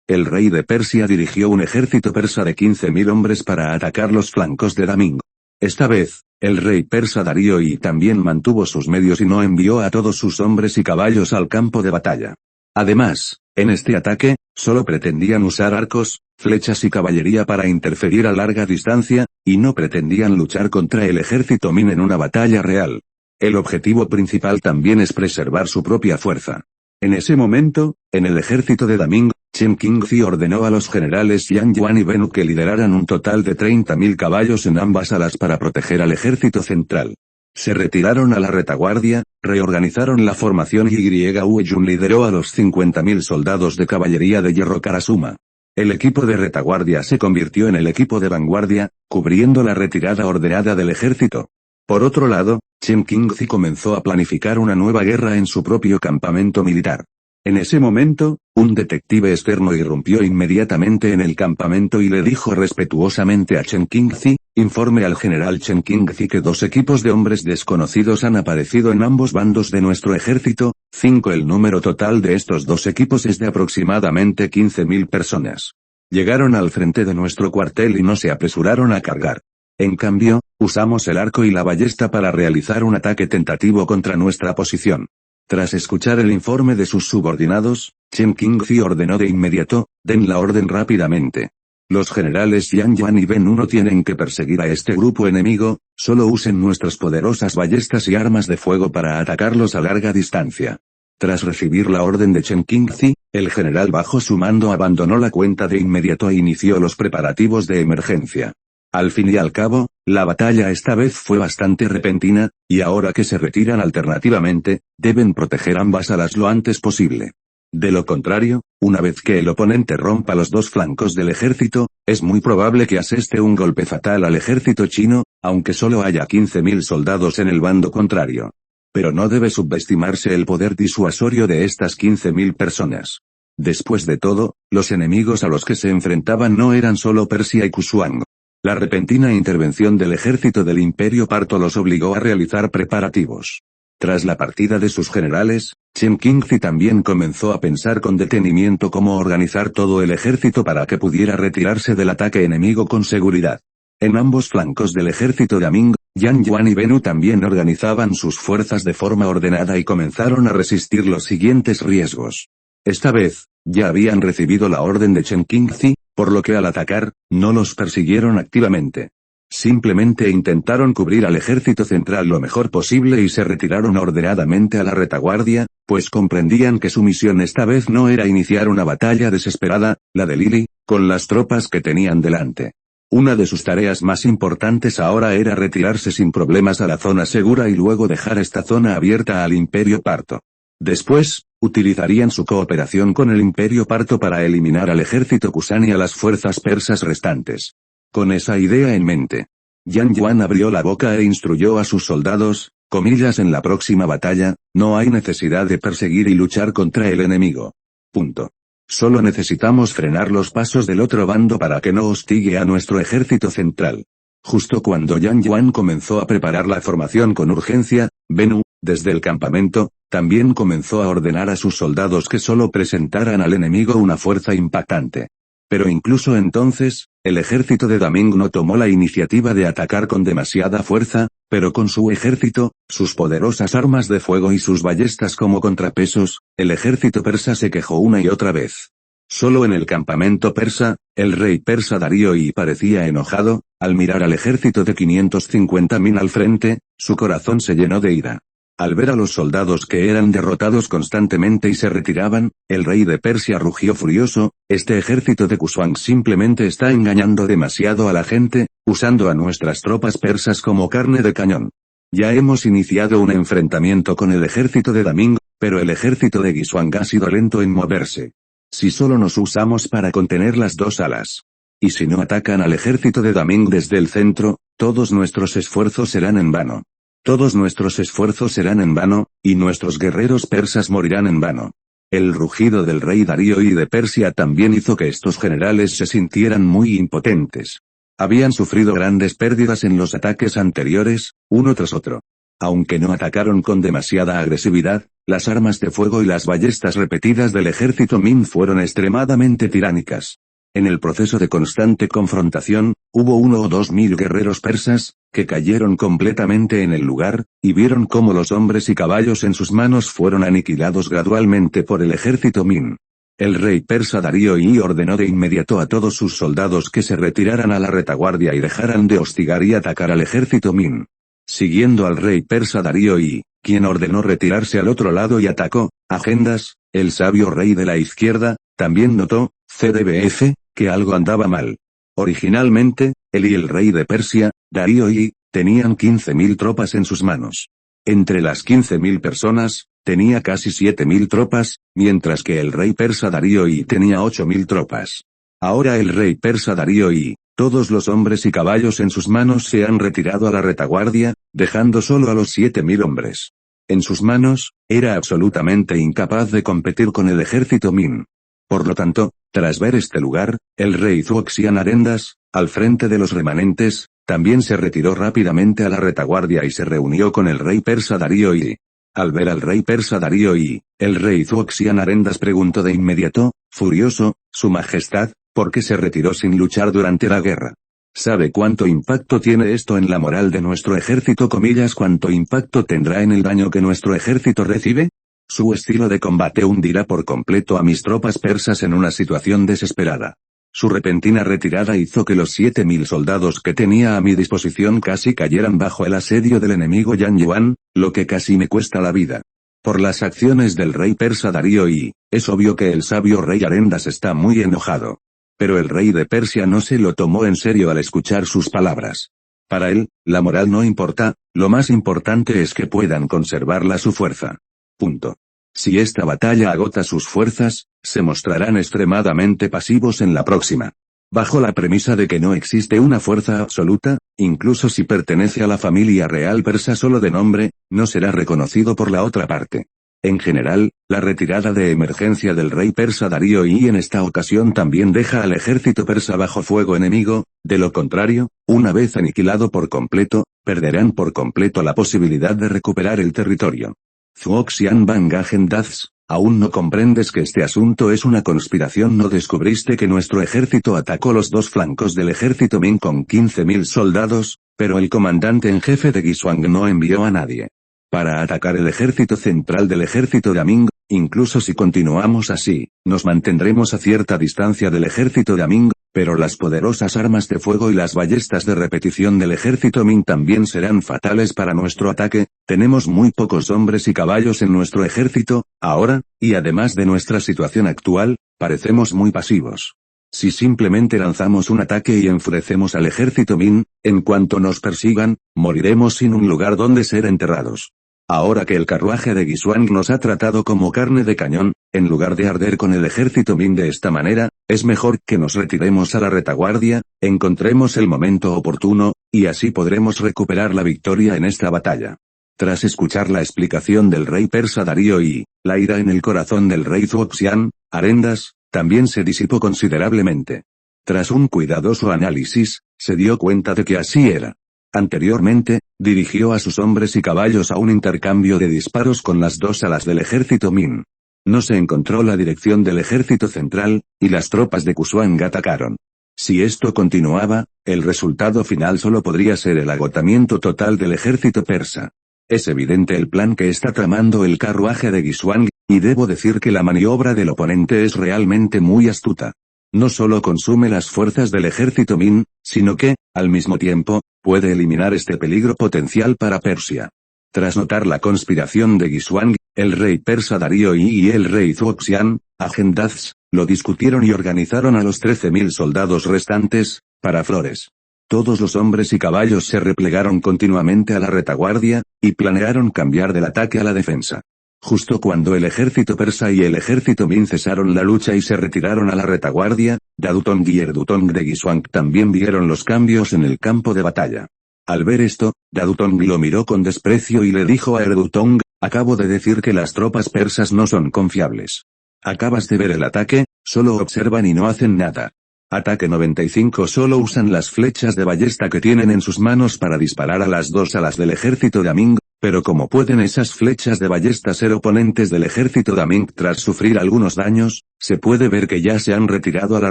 El rey de Persia dirigió un ejército persa de 15.000 hombres para atacar los flancos de Daming. Esta vez, el rey persa Darío Yi también mantuvo sus medios y no envió a todos sus hombres y caballos al campo de batalla. Además, en este ataque, solo pretendían usar arcos, flechas y caballería para interferir a larga distancia, y no pretendían luchar contra el ejército Min en una batalla real. El objetivo principal también es preservar su propia fuerza. En ese momento, en el ejército de Daming, Chen Qingzi ordenó a los generales Yan Yuan y Bennu que lideraran un total de 30.000 caballos en ambas alas para proteger al ejército central. Se retiraron a la retaguardia, reorganizaron la formación y Yu Jun lideró a los 50.000 soldados de caballería de hierro Karasuma. El equipo de retaguardia se convirtió en el equipo de vanguardia, cubriendo la retirada ordenada del ejército. Por otro lado, Chen Qingzi comenzó a planificar una nueva guerra en su propio campamento militar. En ese momento, un detective externo irrumpió inmediatamente en el campamento y le dijo respetuosamente a Chen Qingzi, informe al general Chen Qingzi que 2 equipos de hombres desconocidos han aparecido en ambos bandos de nuestro ejército, 5 el número total de estos 2 equipos es de aproximadamente 15.000 personas. Llegaron al frente de nuestro cuartel y no se apresuraron a cargar. En cambio, usamos el arco y la ballesta para realizar un ataque tentativo contra nuestra posición. Tras escuchar el informe de sus subordinados, Chen Qingzi ordenó de inmediato, den la orden rápidamente. Los generales Yan Yuan y Bennu no tienen que perseguir a este grupo enemigo, solo usen nuestras poderosas ballestas y armas de fuego para atacarlos a larga distancia. Tras recibir la orden de Chen Qingzi, el general bajo su mando abandonó la cuenta de inmediato e inició los preparativos de emergencia. Al fin y al cabo, la batalla esta vez fue bastante repentina, y ahora que se retiran alternativamente, deben proteger ambas alas lo antes posible. De lo contrario, una vez que el oponente rompa los 2 flancos del ejército, es muy probable que aseste un golpe fatal al ejército chino, aunque solo haya 15.000 soldados en el bando contrario. Pero no debe subestimarse el poder disuasorio de estas 15.000 personas. Después de todo, los enemigos a los que se enfrentaban no eran solo Persia y Kusuang. La repentina intervención del ejército del Imperio Parto los obligó a realizar preparativos. Tras la partida de sus generales, Chen Qingzi también comenzó a pensar con detenimiento cómo organizar todo el ejército para que pudiera retirarse del ataque enemigo con seguridad. En ambos flancos del ejército de Aming, Yan Yuan y Bennu también organizaban sus fuerzas de forma ordenada y comenzaron a resistir los siguientes riesgos. Esta vez, ya habían recibido la orden de Chen Qingzi, por lo que al atacar, no los persiguieron activamente. Simplemente intentaron cubrir al ejército central lo mejor posible y se retiraron ordenadamente a la retaguardia, pues comprendían que su misión esta vez no era iniciar una batalla desesperada, la de Lili, con las tropas que tenían delante. Una de sus tareas más importantes ahora era retirarse sin problemas a la zona segura y luego dejar esta zona abierta al Imperio Parto. Después, utilizarían su cooperación con el Imperio Parto para eliminar al ejército Kusan y a las fuerzas persas restantes. Con esa idea en mente, Yan Yuan abrió la boca e instruyó a sus soldados, comillas en la próxima batalla, no hay necesidad de perseguir y luchar contra el enemigo. Punto. Solo necesitamos frenar los pasos del otro bando para que no hostigue a nuestro ejército central. Justo cuando Yan Yuan comenzó a preparar la formación con urgencia, Bennu, desde el campamento, también comenzó a ordenar a sus soldados que solo presentaran al enemigo una fuerza impactante. Pero incluso entonces, el ejército de Daming no tomó la iniciativa de atacar con demasiada fuerza, pero con su ejército, sus poderosas armas de fuego y sus ballestas como contrapesos, el ejército persa se quejó una y otra vez. Solo en el campamento persa, el rey persa Darío I parecía enojado, al mirar al ejército de 550.000 al frente, su corazón se llenó de ira. Al ver a los soldados que eran derrotados constantemente y se retiraban, el rey de Persia rugió furioso, este ejército de Kusuang simplemente está engañando demasiado a la gente, usando a nuestras tropas persas como carne de cañón. Ya hemos iniciado un enfrentamiento con el ejército de Daming, pero el ejército de Kusuang ha sido lento en moverse. Si solo nos usamos para contener las 2 alas. Y si no atacan al ejército de Daming desde el centro, todos nuestros esfuerzos serán en vano. Todos nuestros esfuerzos serán en vano, y nuestros guerreros persas morirán en vano. El rugido del rey Darío I de Persia también hizo que estos generales se sintieran muy impotentes. Habían sufrido grandes pérdidas en los ataques anteriores, uno tras otro. Aunque no atacaron con demasiada agresividad, las armas de fuego y las ballestas repetidas del ejército Min fueron extremadamente tiránicas. En el proceso de constante confrontación, hubo 1 o 2 mil guerreros persas, que cayeron completamente en el lugar, y vieron cómo los hombres y caballos en sus manos fueron aniquilados gradualmente por el ejército Min. el rey persa Darío I ordenó de inmediato a todos sus soldados que se retiraran a la retaguardia y dejaran de hostigar y atacar al ejército Min. Siguiendo al rey persa Darío I, quien ordenó retirarse al otro lado y atacó, Agendas, el sabio rey de la izquierda, también notó, CDBF, que algo andaba mal. Originalmente, él y el rey de Persia, Darío I, tenían 15.000 tropas en sus manos. Entre las 15.000 personas, tenía casi 7.000 tropas, mientras que el rey persa Darío I tenía 8.000 tropas. Ahora el rey persa Darío I, todos los hombres y caballos en sus manos se han retirado a la retaguardia, dejando solo a los 7.000 hombres. En sus manos, era absolutamente incapaz de competir con el ejército Min. Por lo tanto, tras ver este lugar, el rey Zuoxian Arendas, al frente de los remanentes, también se retiró rápidamente a la retaguardia y se reunió con el rey persa Darío I. Al ver al rey persa Darío I, el rey Zuoxian Arendas preguntó de inmediato, furioso, Su Majestad, ¿por qué se retiró sin luchar durante la guerra? ¿Sabe cuánto impacto tiene esto en la moral de nuestro ejército? ¿Cuánto impacto tendrá en el daño que nuestro ejército recibe? Su estilo de combate hundirá por completo a mis tropas persas en una situación desesperada. Su repentina retirada hizo que los 7.000 soldados que tenía a mi disposición casi cayeran bajo el asedio del enemigo Yan Yuan, lo que casi me cuesta la vida. Por las acciones del rey persa Darío I, es obvio que el sabio rey Arendas está muy enojado. Pero el rey de Persia no se lo tomó en serio al escuchar sus palabras. Para él, la moral no importa, lo más importante es que puedan conservarla su fuerza. Punto. Si esta batalla agota sus fuerzas, se mostrarán extremadamente pasivos en la próxima. Bajo la premisa de que no existe una fuerza absoluta, incluso si pertenece a la familia real persa solo de nombre, no será reconocido por la otra parte. En general, la retirada de emergencia del rey persa Darío I en esta ocasión también deja al ejército persa bajo fuego enemigo, de lo contrario, una vez aniquilado por completo, perderán por completo la posibilidad de recuperar el territorio. Zuoxian Bangagendaz, ¿aún no comprendes que este asunto es una conspiración? ¿No descubriste que nuestro ejército atacó los dos flancos del ejército Min con 15.000 soldados, pero el comandante en jefe de Guisuang no envió a nadie para atacar el ejército central del ejército de Aming? Incluso si continuamos así, nos mantendremos a cierta distancia del ejército de Aming, pero las poderosas armas de fuego y las ballestas de repetición del ejército Min también serán fatales para nuestro ataque. Tenemos muy pocos hombres y caballos en nuestro ejército, ahora, y además de nuestra situación actual, parecemos muy pasivos. Si simplemente lanzamos un ataque y enfurecemos al ejército Min, en cuanto nos persigan, moriremos sin un lugar donde ser enterrados. Ahora que el carruaje de Guisuang nos ha tratado como carne de cañón, en lugar de arder con el ejército Min de esta manera, es mejor que nos retiremos a la retaguardia, encontremos el momento oportuno, y así podremos recuperar la victoria en esta batalla. Tras escuchar la explicación del rey persa Darío I, la ira en el corazón del rey Zuoxian Arendas también se disipó considerablemente. Tras un cuidadoso análisis, se dio cuenta de que así era. Anteriormente, dirigió a sus hombres y caballos a un intercambio de disparos con las dos alas del ejército Min. No se encontró la dirección del ejército central, y las tropas de Guisuang atacaron. Si esto continuaba, el resultado final solo podría ser el agotamiento total del ejército persa. Es evidente el plan que está tramando el carruaje de Guisuang, y debo decir que la maniobra del oponente es realmente muy astuta. No solo consume las fuerzas del ejército Min, sino que, al mismo tiempo, puede eliminar este peligro potencial para Persia. Tras notar la conspiración de Guisuang, el rey persa Darío I y el rey Zuoxian Agendaz lo discutieron y organizaron a los 13.000 soldados restantes, para Flores. Todos los hombres y caballos se replegaron continuamente a la retaguardia, y planearon cambiar del ataque a la defensa. Justo cuando el ejército persa y el ejército Min cesaron la lucha y se retiraron a la retaguardia, Dadutong y Erdutong de Guisuang también vieron los cambios en el campo de batalla. Al ver esto, Dadutong lo miró con desprecio y le dijo a Erdutong, acabo de decir que las tropas persas no son confiables. Acabas de ver el ataque, solo observan y no hacen nada. Ataque 95 solo usan las flechas de ballesta que tienen en sus manos para disparar a las dos alas del ejército de Aming, pero ¿cómo pueden esas flechas de ballesta ser oponentes del ejército de Aming tras sufrir algunos daños? Se puede ver que ya se han retirado a la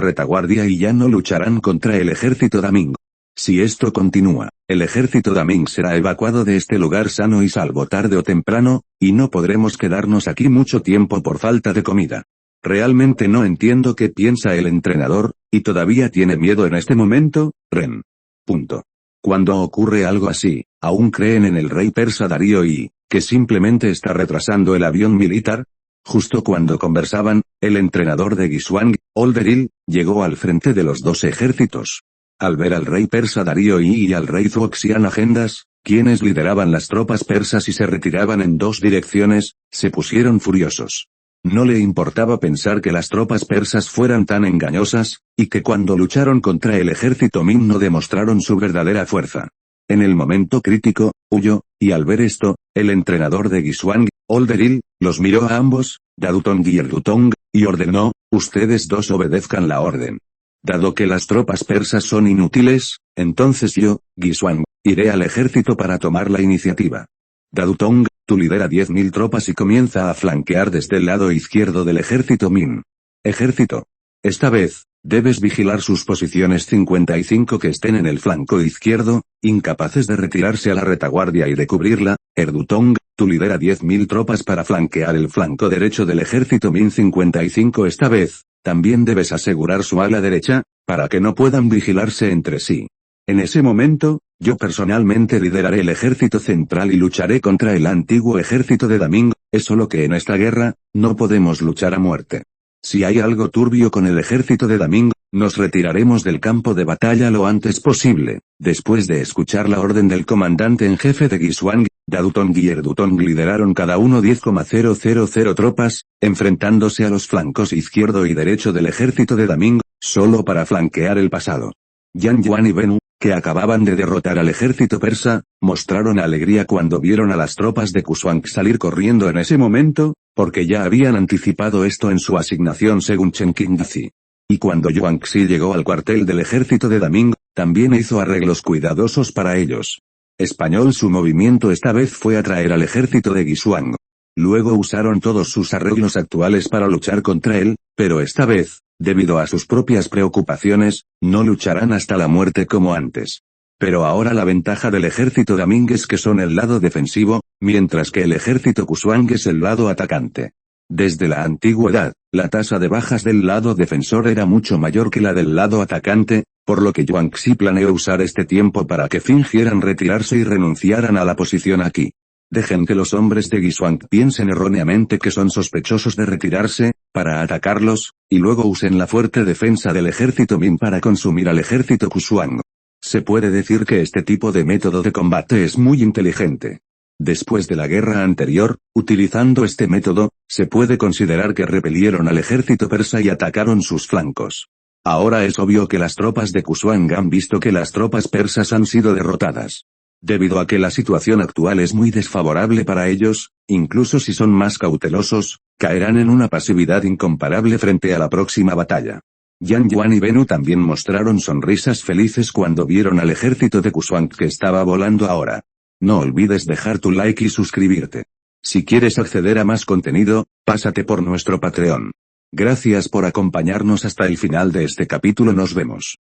retaguardia y ya no lucharán contra el ejército de Aming. Si esto continúa, el ejército de Aming será evacuado de este lugar sano y salvo tarde o temprano, y no podremos quedarnos aquí mucho tiempo por falta de comida. Realmente no entiendo qué piensa el entrenador, y todavía tiene miedo en este momento, Ren. Punto. Cuando ocurre algo así, ¿aún creen en el rey persa Darío y, que simplemente está retrasando el avión militar? Justo cuando conversaban, el entrenador de Guisuang, Olderil, llegó al frente de los dos ejércitos. Al ver al rey persa Darío y al rey Zuoxian Agendas, quienes lideraban las tropas persas y se retiraban en dos direcciones, se pusieron furiosos. No le importaba pensar que las tropas persas fueran tan engañosas, y que cuando lucharon contra el ejército Min no demostraron su verdadera fuerza. En el momento crítico, huyó, y al ver esto, el entrenador de Guisuang, Olderil, los miró a ambos, Dadutong y Erdutong, y ordenó, ustedes dos obedezcan la orden. Dado que las tropas persas son inútiles, entonces yo, Guisuang, iré al ejército para tomar la iniciativa. Dadutong, tú lidera 10.000 tropas y comienza a flanquear desde el lado izquierdo del ejército Min. Ejército. Esta vez, debes vigilar sus posiciones 55 que estén en el flanco izquierdo, incapaces de retirarse a la retaguardia y de cubrirla. Erdutong, tú lidera 10.000 tropas para flanquear el flanco derecho del ejército Min 55 esta vez, también debes asegurar su ala derecha, para que no puedan vigilarse entre sí. En ese momento, yo personalmente lideraré el ejército central y lucharé contra el antiguo ejército de Daming, es solo que en esta guerra, no podemos luchar a muerte. Si hay algo turbio con el ejército de Daming, nos retiraremos del campo de batalla lo antes posible. Después de escuchar la orden del comandante en jefe de Guisuang, Dadutong y Erdutong lideraron cada uno 10,000 tropas, enfrentándose a los flancos izquierdo y derecho del ejército de Daming, solo para flanquear el pasado. Yan Yuan y Bennu, que acababan de derrotar al ejército persa, mostraron alegría cuando vieron a las tropas de Guisuang salir corriendo en ese momento, porque ya habían anticipado esto en su asignación según Chen Qingzi. Y cuando Yuan Xi llegó al cuartel del ejército de Daming, también hizo arreglos cuidadosos para ellos. Español su movimiento esta vez fue atraer al ejército de Guisuang. Luego usaron todos sus arreglos actuales para luchar contra él, pero esta vez, debido a sus propias preocupaciones, no lucharán hasta la muerte como antes. Pero ahora la ventaja del ejército Daming es que son el lado defensivo, mientras que el ejército Guisuang es el lado atacante. Desde la antigüedad, la tasa de bajas del lado defensor era mucho mayor que la del lado atacante, por lo que Yuan Xi planeó usar este tiempo para que fingieran retirarse y renunciaran a la posición aquí. Dejen que los hombres de Guisuang piensen erróneamente que son sospechosos de retirarse, para atacarlos, y luego usen la fuerte defensa del ejército Min para consumir al ejército Guisuang. Se puede decir que este tipo de método de combate es muy inteligente. Después de la guerra anterior, utilizando este método, se puede considerar que repelieron al ejército persa y atacaron sus flancos. Ahora es obvio que las tropas de Guisuang han visto que las tropas persas han sido derrotadas. Debido a que la situación actual es muy desfavorable para ellos, incluso si son más cautelosos, caerán en una pasividad incomparable frente a la próxima batalla. Yan Yuan y Bennu también mostraron sonrisas felices cuando vieron al ejército de Guisuang que estaba volando ahora. No olvides dejar tu like y suscribirte. Si quieres acceder a más contenido, pásate por nuestro Patreon. Gracias por acompañarnos hasta el final de este capítulo, nos vemos.